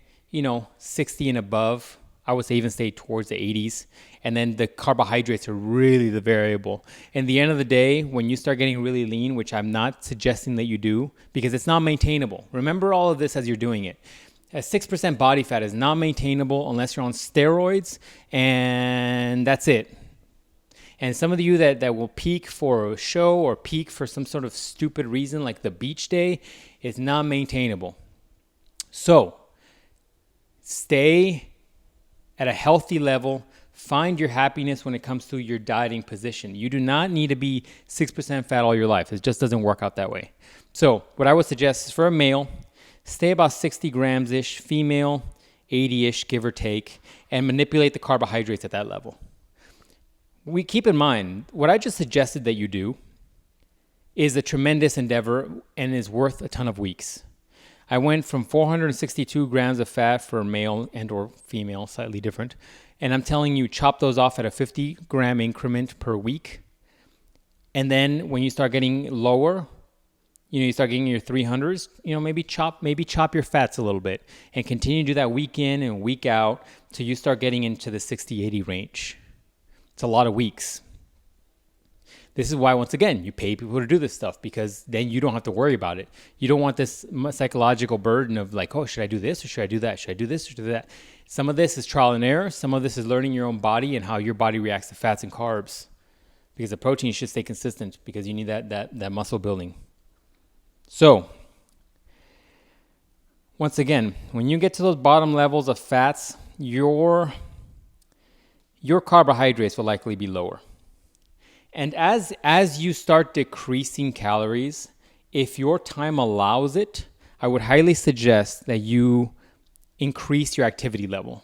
60 and above I would say even stay towards the 80s. And then the carbohydrates are really the variable. And the end of the day, when you start getting really lean, which I'm not suggesting that you do, because it's not maintainable. Remember all of this as you're doing it. A 6% body fat is not maintainable unless you're on steroids, and that's it. And some of you that will peak for a show or peak for some sort of stupid reason like the beach day is not maintainable. So stay at a healthy level. Find your happiness when it comes to your dieting position. You do not need to be 6% fat all your life. It just doesn't work out that way. So what I would suggest is for a male, stay about 60 grams-ish, female 80-ish, give or take, and manipulate the carbohydrates at that level. We keep in mind, what I just suggested that you do is a tremendous endeavor and is worth a ton of weeks. I went from 462 grams of fat for male and or female, slightly different, and I'm telling you, chop those off at a 50 gram increment per week. And then when you start getting lower, you start getting your 300s, maybe chop your fats a little bit and continue to do that week in and week out till you start getting into the 60, 80 range. It's a lot of weeks. This is why, once again, you pay people to do this stuff because then you don't have to worry about it. You don't want this psychological burden of like, oh, should I do this or should I do that? Should I do this or should I do that? Some of this is trial and error. Some of this is learning your own body and how your body reacts to fats and carbs, because the protein should stay consistent because you need that muscle building. So, once again, when you get to those bottom levels of fats, your carbohydrates will likely be lower. And as you start decreasing calories, if your time allows it, I would highly suggest that you increase your activity level.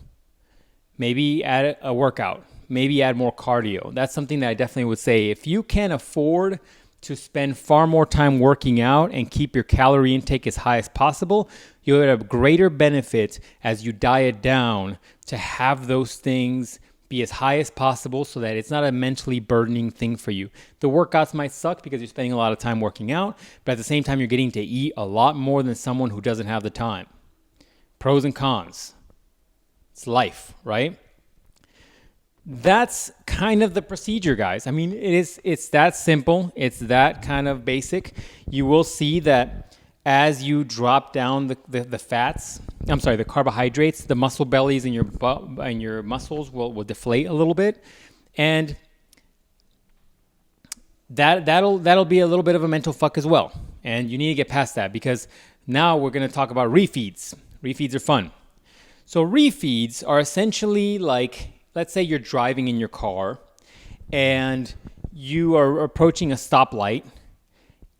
Maybe add a workout, maybe add more cardio. That's something that I definitely would say. If you can afford to spend far more time working out and keep your calorie intake as high as possible, you'll have greater benefit as you diet down to have those things be as high as possible so that it's not a mentally burdening thing for you. The workouts might suck because you're spending a lot of time working out, but at the same time, you're getting to eat a lot more than someone who doesn't have the time. Pros and cons. It's life, right? That's kind of the procedure, guys. I mean, it's that simple. It's that kind of basic. You will see that as you drop down the fats, the carbohydrates, the muscle bellies in your butt and your muscles will deflate a little bit, and that'll be a little bit of a mental fuck as well. And you need to get past that because now we're going to talk about refeeds. Refeeds are fun. So refeeds are essentially like, let's say you're driving in your car and you are approaching a stoplight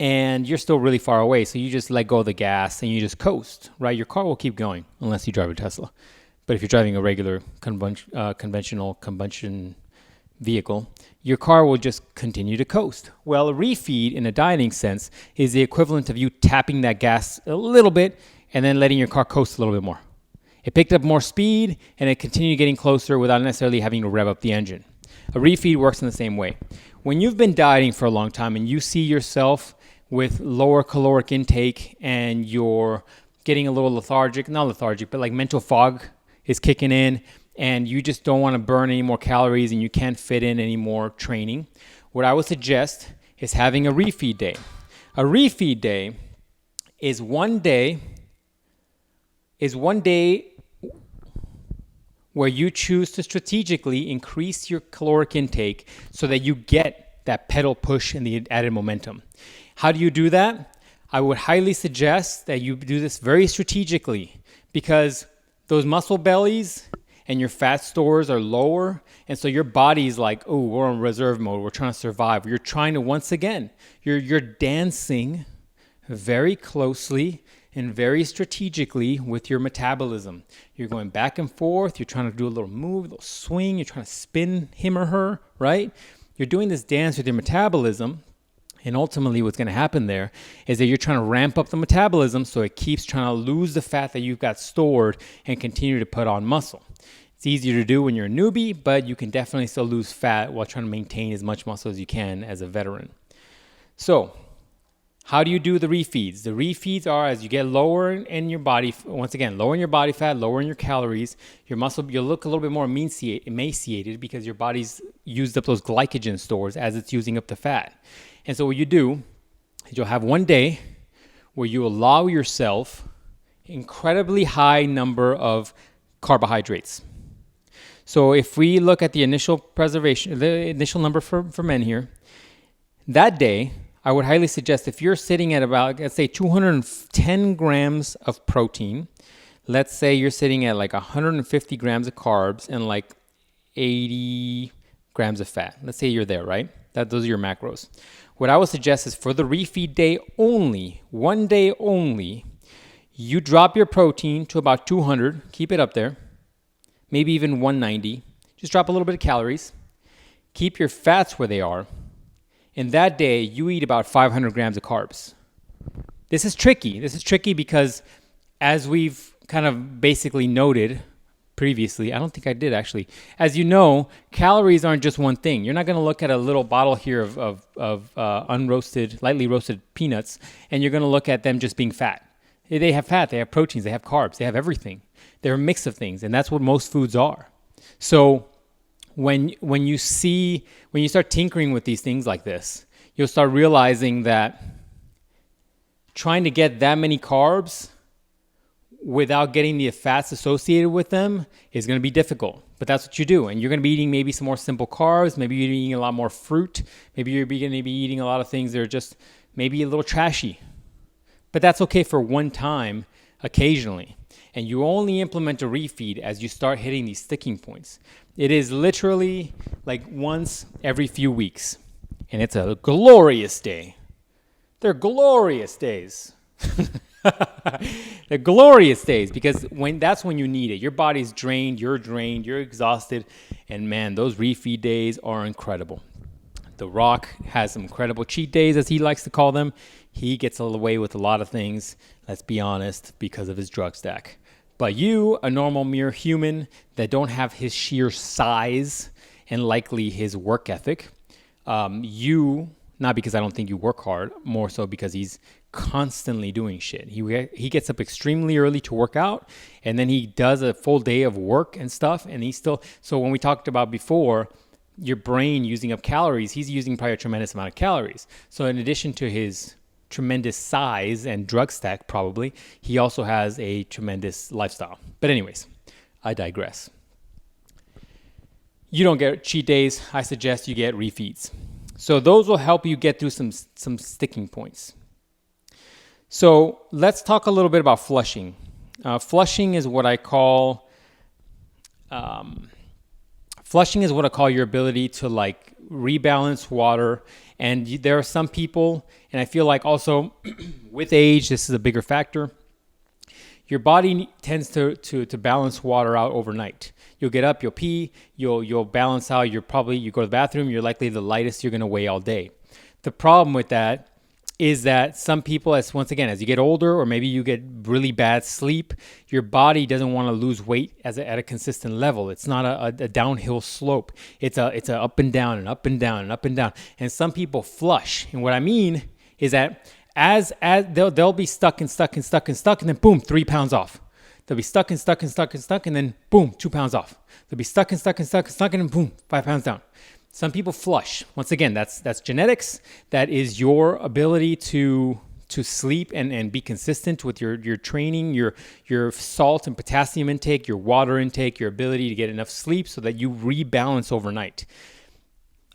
and you're still really far away, so you just let go of the gas and you just coast, right? Your car will keep going unless you drive a Tesla. But if you're driving a regular conventional combustion vehicle, your car will just continue to coast. Well, a refeed in a dieting sense is the equivalent of you tapping that gas a little bit and then letting your car coast a little bit more. It picked up more speed and it continued getting closer without necessarily having to rev up the engine. A refeed works in the same way. When you've been dieting for a long time and you see yourself with lower caloric intake and you're getting a little not lethargic, but like mental fog is kicking in and you just don't want to burn any more calories and you can't fit in any more training, what I would suggest is having a refeed day. A refeed day is one day where you choose to strategically increase your caloric intake so that you get that pedal push and the added momentum. How do you do that? I would highly suggest that you do this very strategically because those muscle bellies and your fat stores are lower. And so your body's like, oh, we're on reserve mode. We're trying to survive. You're trying to, once again, you're dancing very closely and very strategically with your metabolism. You're going back and forth. You're trying to do a little move, a little swing. You're trying to spin him or her, right? You're doing this dance with your metabolism. And ultimately what's going to happen there is that you're trying to ramp up the metabolism so it keeps trying to lose the fat that you've got stored and continue to put on muscle. It's easier to do when you're a newbie, but you can definitely still lose fat while trying to maintain as much muscle as you can as a veteran. So How do you do the refeeds? The refeeds are as you get lower in your body, once again, lower in your body fat, lower in your calories, your muscle, you'll look a little bit more emaciated because your body's used up those glycogen stores as it's using up the fat. And so what you do is you'll have one day where you allow yourself incredibly high number of carbohydrates. So if we look at the initial number for men here, that day, I would highly suggest if you're sitting at about, let's say 210 grams of protein, let's say you're sitting at like 150 grams of carbs and like 80 grams of fat. Let's say you're there, right? Those are your macros. What I would suggest is for the refeed day only, one day only, you drop your protein to about 200, keep it up there, maybe even 190. Just drop a little bit of calories. Keep your fats where they are. And that day, you eat about 500 grams of carbs. This is tricky. This is tricky because as we've kind of basically noted previously, I don't think I did actually. As you know, calories aren't just one thing. You're not going to look at a little bottle here of unroasted, lightly roasted peanuts, and you're going to look at them just being fat. They have fat, they have proteins, they have carbs, they have everything. They're a mix of things, and that's what most foods are. So when you start tinkering with these things like this, you'll start realizing that trying to get that many carbs without getting the fats associated with them is going to be difficult. But that's what you do. And you're going to be eating maybe some more simple carbs. Maybe you're eating a lot more fruit. Maybe you're going to be eating a lot of things that are just maybe a little trashy. But that's okay for one time occasionally. And you only implement a refeed as you start hitting these sticking points. It is literally like once every few weeks. And it's a glorious day. They're glorious days. They're glorious days because that's when you need it. Your body's drained, you're exhausted. And man, those refeed days are incredible. The Rock has some incredible cheat days, as he likes to call them. He gets away with a lot of things, let's be honest, because of his drug stack. But you, a normal mere human that don't have his sheer size and likely his work ethic, not because I don't think you work hard, more so because he's constantly doing shit. He gets up extremely early to work out, and then he does a full day of work and stuff, and so when we talked about before, your brain using up calories, he's using probably a tremendous amount of calories. So in addition to his tremendous size and drug stack probably, he also has a tremendous lifestyle. But anyways, I digress. You don't get cheat days. I suggest you get refeeds. So those will help you get through some sticking points. So let's talk a little bit about flushing. Flushing is what I call your ability to like rebalance water. And there are some people, and I feel like also with age, this is a bigger factor. Your body tends to balance water out overnight. You'll get up, you'll pee, you'll balance out. You go to the bathroom, you're likely the lightest you're going to weigh all day. The problem with that is that some people, as you get older or maybe you get really bad sleep, your body doesn't want to lose weight at a consistent level. It's not a downhill slope. It's a up and down and up and down and up and down. And some people flush. And what I mean is that as they'll be stuck and then boom, 3 pounds off. They'll be stuck and then boom, 2 pounds off. They'll be stuck and then boom, 5 pounds down. Some people flush. Once again, that's genetics. That is your ability to sleep and be consistent with your training, your salt and potassium intake, your water intake, your ability to get enough sleep so that you rebalance overnight.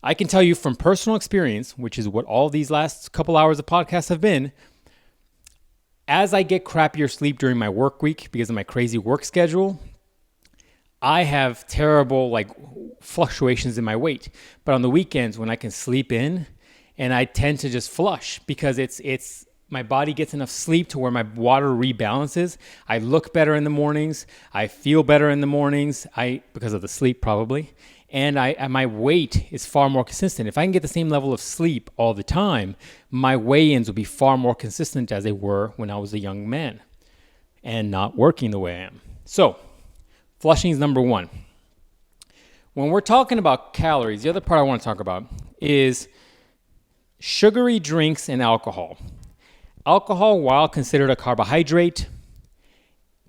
I can tell you from personal experience, which is what all these last couple hours of podcasts have been, as I get crappier sleep during my work week because of my crazy work schedule, I have terrible fluctuations in my weight. But on the weekends when I can sleep in, and I tend to just flush because it's my body gets enough sleep to where my water rebalances. I look better in the mornings. I feel better in the mornings. Because of the sleep probably. And my weight is far more consistent. If I can get the same level of sleep all the time, my weigh-ins will be far more consistent as they were when I was a young man and not working the way I am. So, flushing is number one. When we're talking about calories, the other part I want to talk about is sugary drinks and alcohol. Alcohol, while considered a carbohydrate,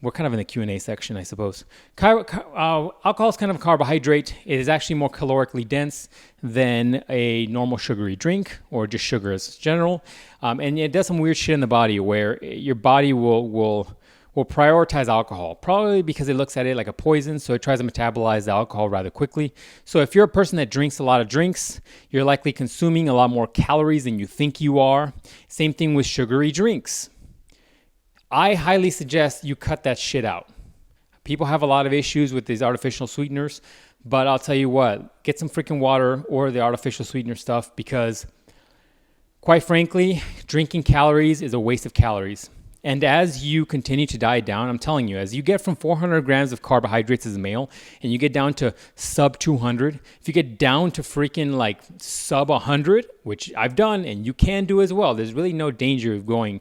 we're kind of in the Q&A section, I suppose. Alcohol is kind of a carbohydrate. It is actually more calorically dense than a normal sugary drink or just sugar as general. And it does some weird shit in the body where your body will prioritize alcohol, probably because it looks at it like a poison, so it tries to metabolize the alcohol rather quickly. So if you're a person that drinks a lot of drinks, you're likely consuming a lot more calories than you think you are. Same thing with sugary drinks. I highly suggest you cut that shit out. People have a lot of issues with these artificial sweeteners, but I'll tell you what, get some freaking water or the artificial sweetener stuff, because quite frankly, drinking calories is a waste of calories. And as you continue to diet down, I'm telling you, as you get from 400 grams of carbohydrates as a male and you get down to sub 200, if you get down to freaking like sub 100, which I've done and you can do as well, there's really no danger of going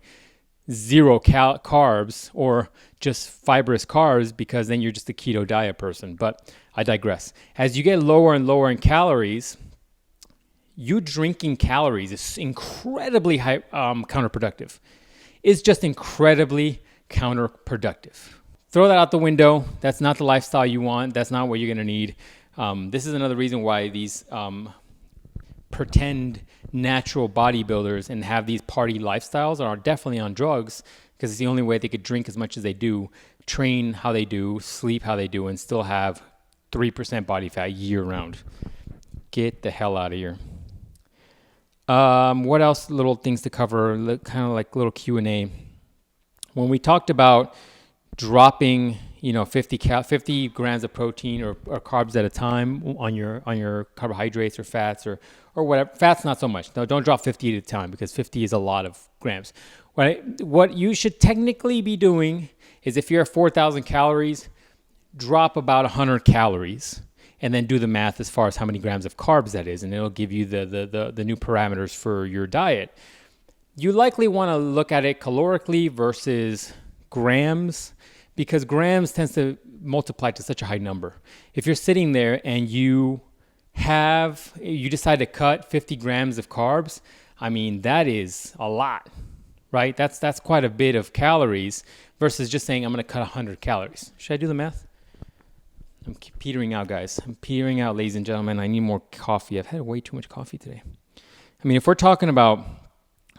zero carbs or just fibrous carbs, because then you're just a keto diet person. But I digress. As you get lower and lower in calories, you drinking calories is incredibly counterproductive. It's just incredibly counterproductive. Throw that out the window. That's not the lifestyle you want. That's not what you're going to need. This is another reason why these pretend natural bodybuilders and have these party lifestyles are definitely on drugs, because it's the only way they could drink as much as they do, train how they do, sleep how they do, and still have 3% body fat year round. Get the hell out of here. What else? Little things to cover, kind of like little Q&A. When we talked about dropping, 50 grams of protein or carbs at a time on your carbohydrates or fats or whatever. Fats, not so much. No, don't drop 50 at a time, because 50 is a lot of grams. What you should technically be doing is, if you're at 4,000 calories, drop about 100 calories and then do the math as far as how many grams of carbs that is, and it'll give you the new parameters for your diet. You likely want to look at it calorically versus grams, because grams tends to multiply to such a high number. If you're sitting there and you decide to cut 50 grams of carbs, I mean, that is a lot, right? That's quite a bit of calories versus just saying, I'm going to cut 100 calories. Should I do the math? I'm petering out, guys. I'm petering out, ladies and gentlemen. I need more coffee. I've had way too much coffee today. I mean, if we're talking about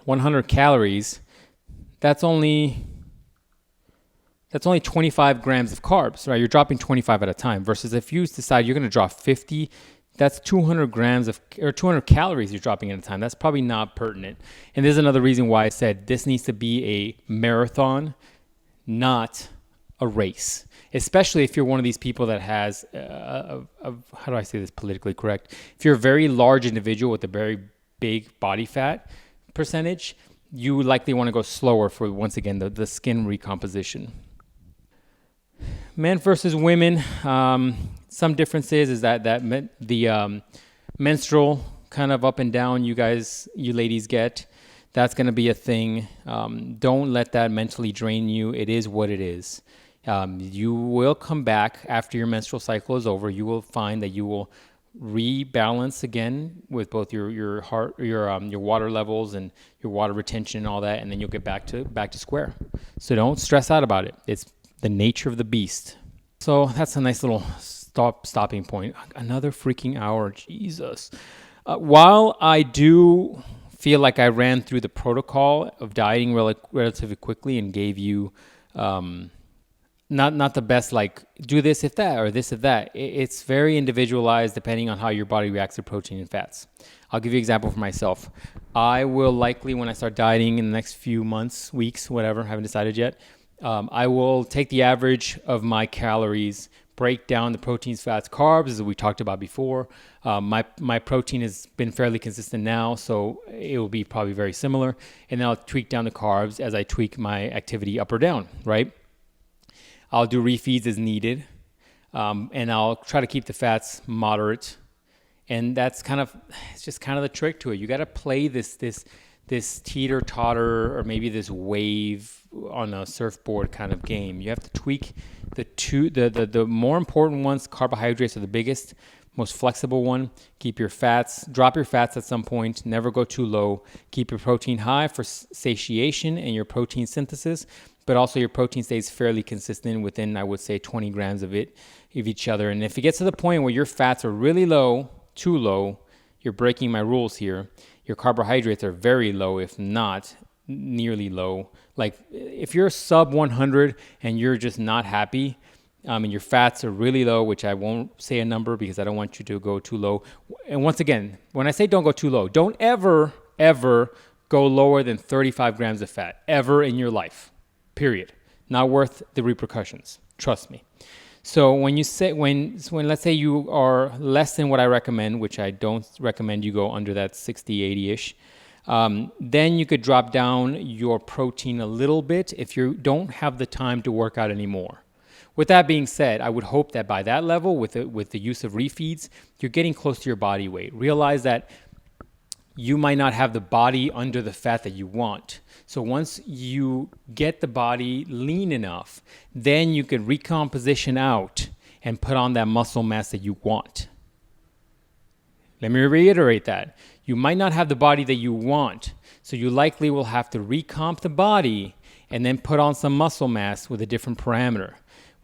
100 calories, that's only 25 grams of carbs, right? You're dropping 25 at a time, versus if you decide you're going to drop 50, that's 200 calories you're dropping at a time. That's probably not pertinent. And there's another reason why I said this needs to be a marathon, not a race, especially if you're one of these people that has, how do I say this politically correct? If you're a very large individual with a very big body fat percentage, you likely want to go slower for, once again, the skin recomposition. Men versus women, some differences is that the menstrual kind of up and down you ladies get, that's going to be a thing. Don't let that mentally drain you. It is what it is. You will come back after your menstrual cycle is over. You will find that you will rebalance again with both your heart, your water levels and your water retention and all that, and then you'll get back to square. So don't stress out about it. It's the nature of the beast. So that's a nice little stopping point. Another freaking hour, Jesus. While I do feel like I ran through the protocol of dieting relatively quickly and gave you not the best, like, do this if that or this if that. It's very individualized depending on how your body reacts to protein and fats. I'll give you an example for myself. I will likely, when I start dieting in the next few months, weeks, whatever, haven't decided yet, I will take the average of my calories, break down the proteins, fats, carbs, as we talked about before. My protein has been fairly consistent now, so it will be probably very similar. And then I'll tweak down the carbs as I tweak my activity up or down, right? I'll do refeeds as needed, and I'll try to keep the fats moderate. And that's it's just kind of the trick to it. You got to play this teeter-totter or maybe this wave on a surfboard kind of game. You have to tweak the more important ones. Carbohydrates are the biggest, most flexible one. Drop your fats at some point, never go too low. Keep your protein high for satiation and your protein synthesis, but also your protein stays fairly consistent within, I would say, 20 grams of each other. And if it gets to the point where your fats are really low, too low, you're breaking my rules here. Your carbohydrates are very low, if not nearly low. Like if you're sub 100 and you're just not happy, and your fats are really low, which I won't say a number because I don't want you to go too low. And once again, when I say don't go too low, don't ever go lower than 35 grams of fat ever in your life, period. Not worth the repercussions. Trust me. So when let's say you are less than what I recommend, which I don't recommend you go under that 60, 80-ish, then you could drop down your protein a little bit if you don't have the time to work out anymore. With that being said, I would hope that by that level, with the use of refeeds, you're getting close to your body weight. Realize that you might not have the body under the fat that you want. So once you get the body lean enough, then you can recomposition out and put on that muscle mass that you want. Let me reiterate that. You might not have the body that you want, so you likely will have to recomp the body and then put on some muscle mass with a different parameter.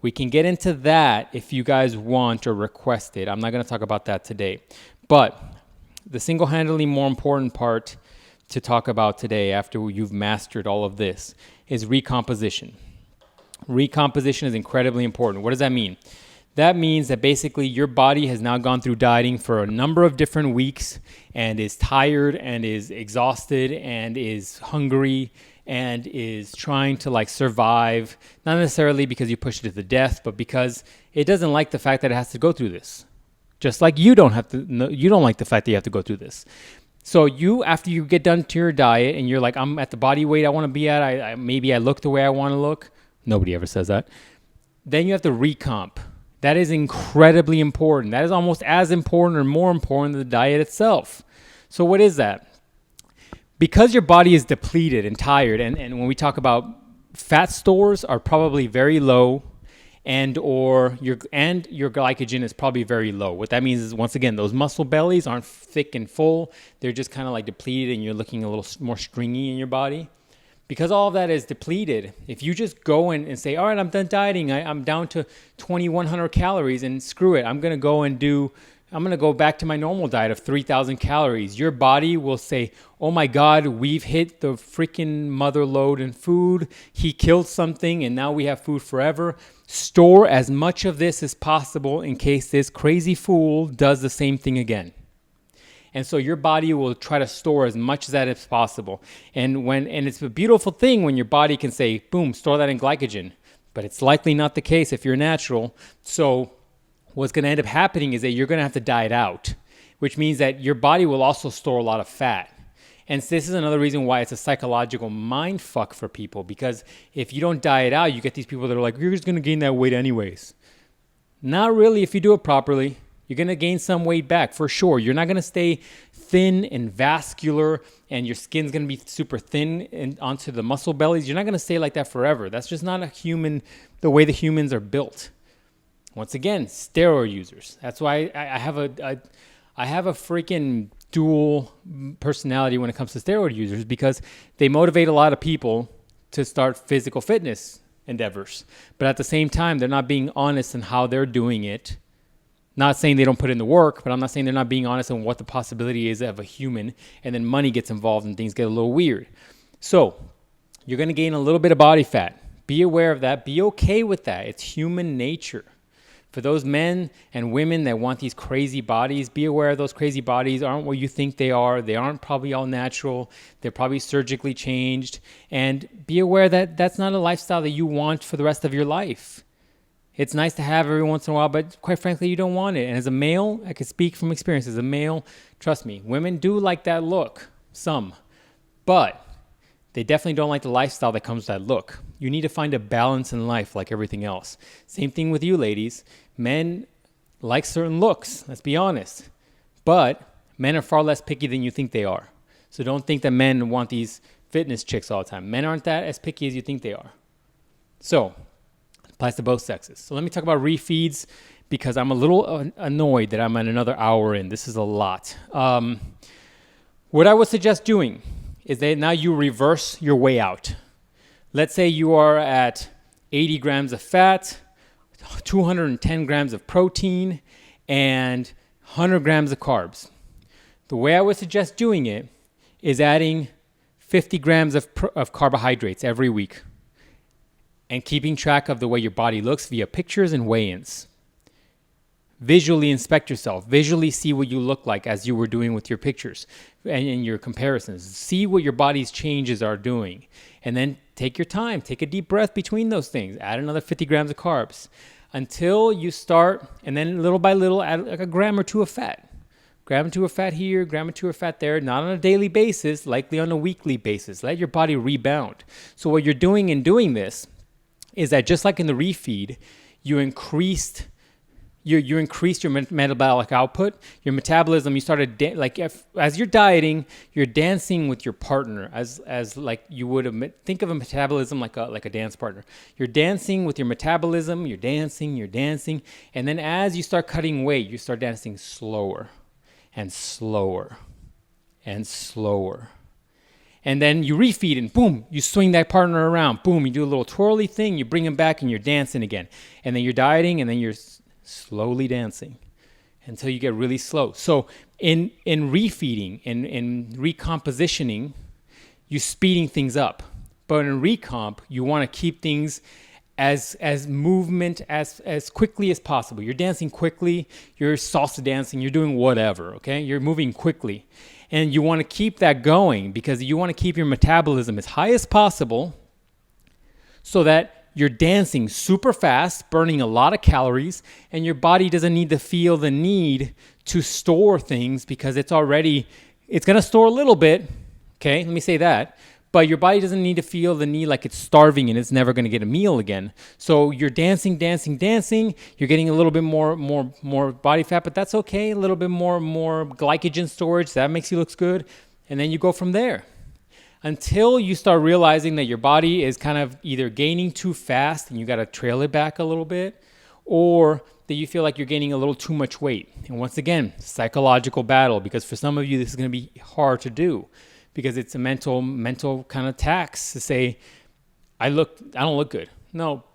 We can get into that if you guys want or request it. I'm not going to talk about that today. But the single-handedly more important part to talk about today after you've mastered all of this is recomposition. Recomposition is incredibly important. What does that mean? That means that basically your body has now gone through dieting for a number of different weeks and is tired and is exhausted and is hungry and is trying to survive, not necessarily because you pushed it to death, but because it doesn't like the fact that it has to go through this. Just like you don't like the fact that you have to go through this. So after you get done to your diet and you're like, I'm at the body weight I want to be at, maybe I look the way I want to look. Nobody ever says that. Then you have to recomp. That is incredibly important. That is almost as important or more important than the diet itself. So what is that? Because your body is depleted and tired, and when we talk about fat stores are probably very low, and your glycogen is probably very low. What that means is, once again, those muscle bellies aren't thick and full. They're just kind of depleted, and you're looking a little more stringy in your body. Because all of that is depleted, if you just go and say, all right, I'm done dieting. I'm down to 2,100 calories, and screw it. I'm going to go back to my normal diet of 3,000 calories. Your body will say, oh my God, we've hit the freaking mother lode in food. He killed something and now we have food forever. Store as much of this as possible in case this crazy fool does the same thing again. And so your body will try to store as much of that as possible. And it's a beautiful thing when your body can say, boom, store that in glycogen. But it's likely not the case if you're natural. So what's going to end up happening is that you're going to have to diet out, which means that your body will also store a lot of fat. And this is another reason why it's a psychological mind fuck for people, because if you don't diet out, you get these people that are like, you're just going to gain that weight anyways. Not really if you do it properly. You're going to gain some weight back for sure. You're not going to stay thin and vascular and your skin's going to be super thin and onto the muscle bellies. You're not going to stay like that forever. That's just not the way the humans are built. Once again, steroid users. That's why I have a freaking dual personality when it comes to steroid users, because they motivate a lot of people to start physical fitness endeavors. But at the same time, they're not being honest in how they're doing it. Not saying they don't put in the work, but I'm not saying they're not being honest on what the possibility is of a human, and then money gets involved and things get a little weird. So you're going to gain a little bit of body fat. Be aware of that. Be okay with that. It's human nature. For those men and women that want these crazy bodies, be aware those crazy bodies aren't what you think they are. They aren't probably all natural. They're probably surgically changed. And be aware that that's not a lifestyle that you want for the rest of your life. It's nice to have every once in a while, but quite frankly, you don't want it. And as a male, I can speak from experience. As a male, trust me, women do like that look, some. But they definitely don't like the lifestyle that comes with that look. You need to find a balance in life like everything else. Same thing with you, ladies. Men like certain looks, let's be honest. But men are far less picky than you think they are. So don't think that men want these fitness chicks all the time. Men aren't that as picky as you think they are. So, applies to both sexes. So let me talk about refeeds. because I'm a little annoyed that I'm at another hour in. This is a lot. What I would suggest doing is that now you reverse your way out. Let's say you are at 80 grams of fat, 210 grams of protein, and 100 grams of carbs. The way I would suggest doing it is adding 50 grams of carbohydrates every week and keeping track of the way your body looks via pictures and weigh-ins. Visually inspect yourself. Visually see what you look like as you were doing with your pictures and your comparisons. See what your body's changes are doing. And then take your time. Take a deep breath between those things. Add another 50 grams of carbs until you start, and then little by little add like a gram or two of fat. Gram or two of fat here, gram or two of fat there, not on a daily basis, likely on a weekly basis. Let your body rebound. So what you're doing in doing this is that just like in the refeed, you increased your metabolic output, your metabolism. You started as you're dieting, you're dancing with your partner as like you would think of a metabolism like a dance partner. You're dancing with your metabolism. You're dancing, and then as you start cutting weight, you start dancing slower and slower and slower. And then you refeed and boom, you swing that partner around. Boom, you do a little twirly thing, you bring him back and you're dancing again. And then you're dieting and then you're slowly dancing until you get really slow. So in refeeding and in recompositioning, you're speeding things up. But in recomp, you want to keep things as movement as quickly as possible. You're dancing quickly, you're salsa dancing, you're doing whatever, okay? You're moving quickly. And you want to keep that going because you want to keep your metabolism as high as possible so that you're dancing super fast, burning a lot of calories, and your body doesn't need to feel the need to store things because it's going to store a little bit, okay? Let me say that. But your body doesn't need to feel the need like it's starving and it's never going to get a meal again. So you're dancing. You're getting a little bit more body fat, but that's okay. A little bit more glycogen storage. That makes you look good. And then you go from there until you start realizing that your body is kind of either gaining too fast and you got to trail it back a little bit, or that you feel like you're gaining a little too much weight. And once again, psychological battle, because for some of you, this is going to be hard to do. Because it's a mental kind of tax to say, I don't look good. No,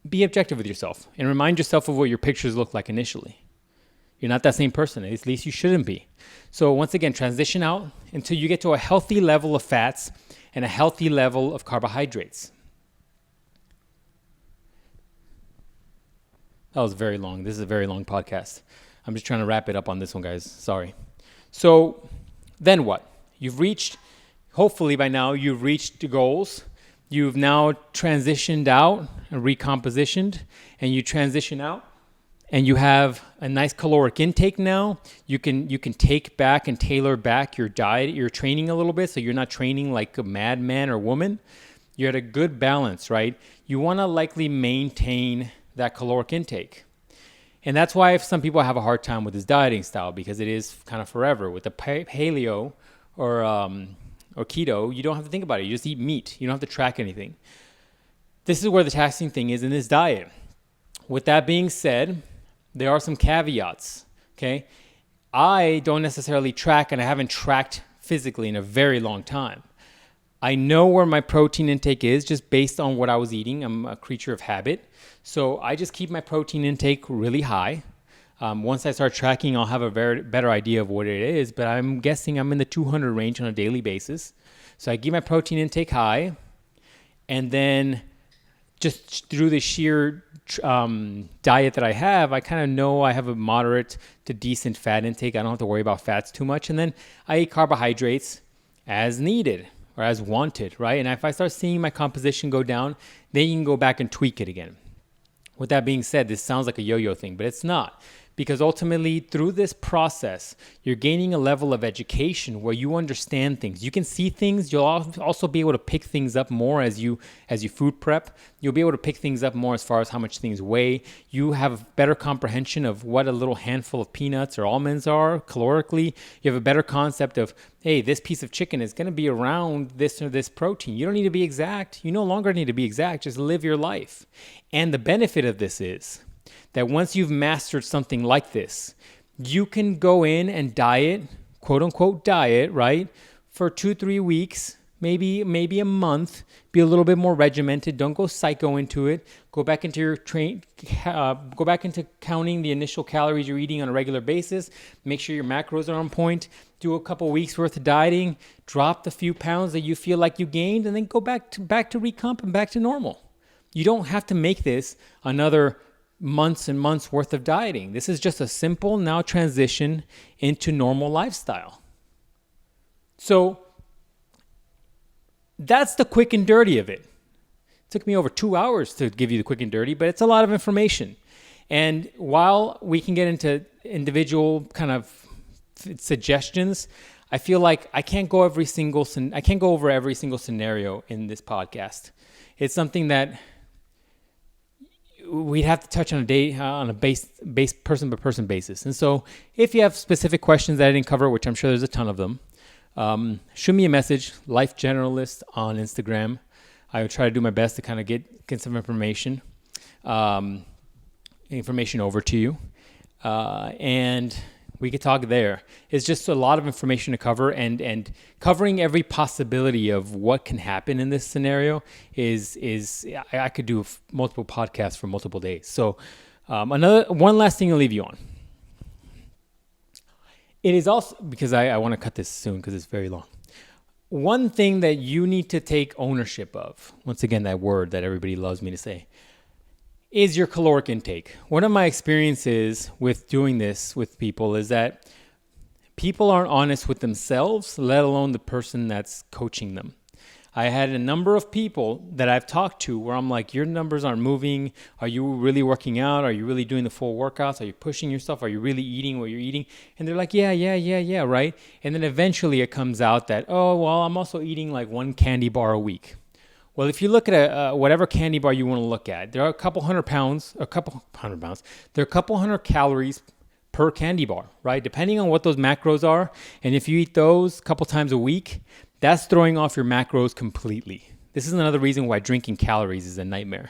be objective with yourself and remind yourself of what your pictures look like initially. You're not that same person. At least you shouldn't be. So once again, transition out until you get to a healthy level of fats and a healthy level of carbohydrates. That was very long. This is a very long podcast. I'm just trying to wrap it up on this one, guys. Sorry. So then what? Hopefully by now, you've reached the goals. You've now transitioned out and recompositioned, and you transition out, and you have a nice caloric intake now. You can take back and tailor back your diet, your training a little bit, so you're not training like a madman or woman. You're at a good balance, right? You want to likely maintain that caloric intake. And that's why some people have a hard time with this dieting style, because it is kind of forever. With the paleo, or keto, you don't have to think about it. You just eat meat. You don't have to track anything. This is where the taxing thing is in this diet. With that being said, there are some caveats, okay? I don't necessarily track, and I haven't tracked physically in a very long time. I know where my protein intake is just based on what I was eating. I'm a creature of habit. So I just keep my protein intake really high. Once I start tracking, I'll have a better idea of what it is, but I'm guessing I'm in the 200 range on a daily basis. So I keep my protein intake high, and then just through the sheer diet that I have, I kind of know I have a moderate to decent fat intake. I don't have to worry about fats too much. And then I eat carbohydrates as needed or as wanted, right? And if I start seeing my composition go down, then you can go back and tweak it again. With that being said, this sounds like a yo-yo thing, but it's not. Because ultimately, through this process, you're gaining a level of education where you understand things. You can see things. You'll also be able to pick things up more as you food prep. You'll be able to pick things up more as far as how much things weigh. You have better comprehension of what a little handful of peanuts or almonds are calorically. You have a better concept of, hey, this piece of chicken is going to be around this or this protein. You don't need to be exact. You no longer need to be exact. Just live your life. And the benefit of this is that once you've mastered something like this, you can go in and diet, quote unquote diet, right? For 2-3 weeks, maybe a month, be a little bit more regimented. Don't go psycho into it. Go back into your go back into counting the initial calories you're eating on a regular basis. Make sure your macros are on point. Do a couple weeks worth of dieting. Drop the few pounds that you feel like you gained, and then go back to recomp and back to normal. You don't have to make this another months and months worth of dieting. This is just a simple now transition into normal lifestyle. So that's the quick and dirty of it. It took me over 2 hours to give you the quick and dirty, but it's a lot of information. And while we can get into individual kind of suggestions, I feel like I can't go over every single scenario in this podcast. It's something that we'd have to touch on a base person by person basis. And so if you have specific questions that I didn't cover, which I'm sure there's a ton of them, shoot me a message, LifeGeneralist on Instagram. I would try to do my best to kind of get some information over to you. And we could talk there. It's just a lot of information to cover, and covering every possibility of what can happen in this scenario is I could do multiple podcasts for multiple days. So one last thing to leave you on. It is also, because I want to cut this soon because it's very long. One thing that you need to take ownership of, once again, that word that everybody loves me to say, is your caloric intake. One of my experiences with doing this with people is that people aren't honest with themselves, let alone the person that's coaching them. I had a number of people that I've talked to where I'm like, your numbers aren't moving. Are you really working out? Are you really doing the full workouts? Are you pushing yourself? Are you really eating what you're eating? And they're like, yeah, right? And then eventually it comes out that, oh, well, I'm also eating like 1 candy bar a week. Well, if you look at whatever candy bar you want to look at, there are a couple hundred calories per candy bar, right? Depending on what those macros are. And if you eat those a couple times a week, that's throwing off your macros completely. This is another reason why drinking calories is a nightmare.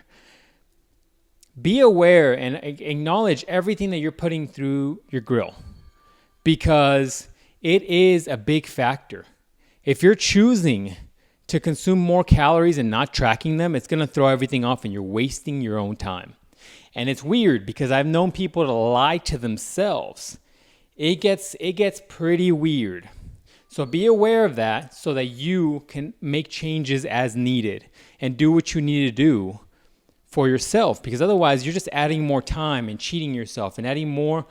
Be aware and acknowledge everything that you're putting through your grill, because it is a big factor. If you're choosing to consume more calories and not tracking them, it's going to throw everything off and you're wasting your own time. And it's weird because I've known people to lie to themselves. It gets pretty weird. So be aware of that so that you can make changes as needed and do what you need to do for yourself, because otherwise you're just adding more time and cheating yourself and adding more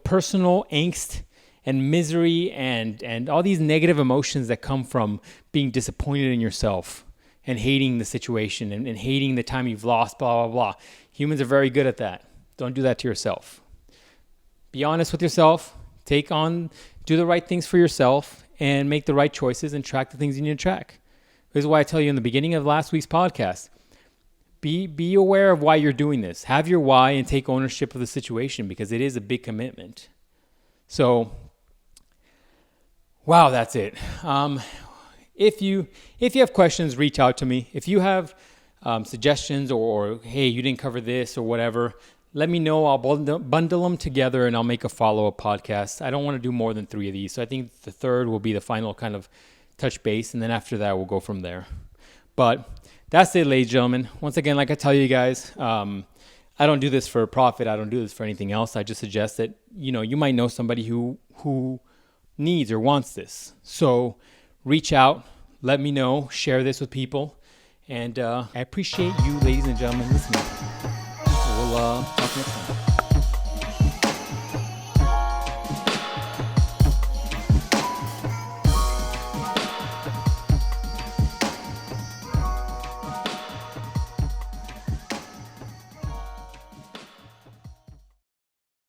personal angst and misery and all these negative emotions that come from being disappointed in yourself and hating the situation and hating the time you've lost, blah, blah, blah. Humans are very good at that. Don't do that to yourself. Be honest with yourself. Do the right things for yourself and make the right choices and track the things you need to track. This is why I tell you in the beginning of last week's podcast, be aware of why you're doing this. Have your why and take ownership of the situation, because it is a big commitment. So, wow, that's it. If you have questions, reach out to me. If you have suggestions or hey, you didn't cover this or whatever, let me know. I'll bundle them together and I'll make a follow-up podcast. I don't want to do more than 3 of these. So I think the third will be the final kind of touch base. And then after that, we'll go from there. But that's it, ladies and gentlemen. Once again, like I tell you guys, I don't do this for profit. I don't do this for anything else. I just suggest that, you might know somebody who needs or wants this. So reach out, let me know, share this with people. And I appreciate you, ladies and gentlemen, listening. We'll talk next time.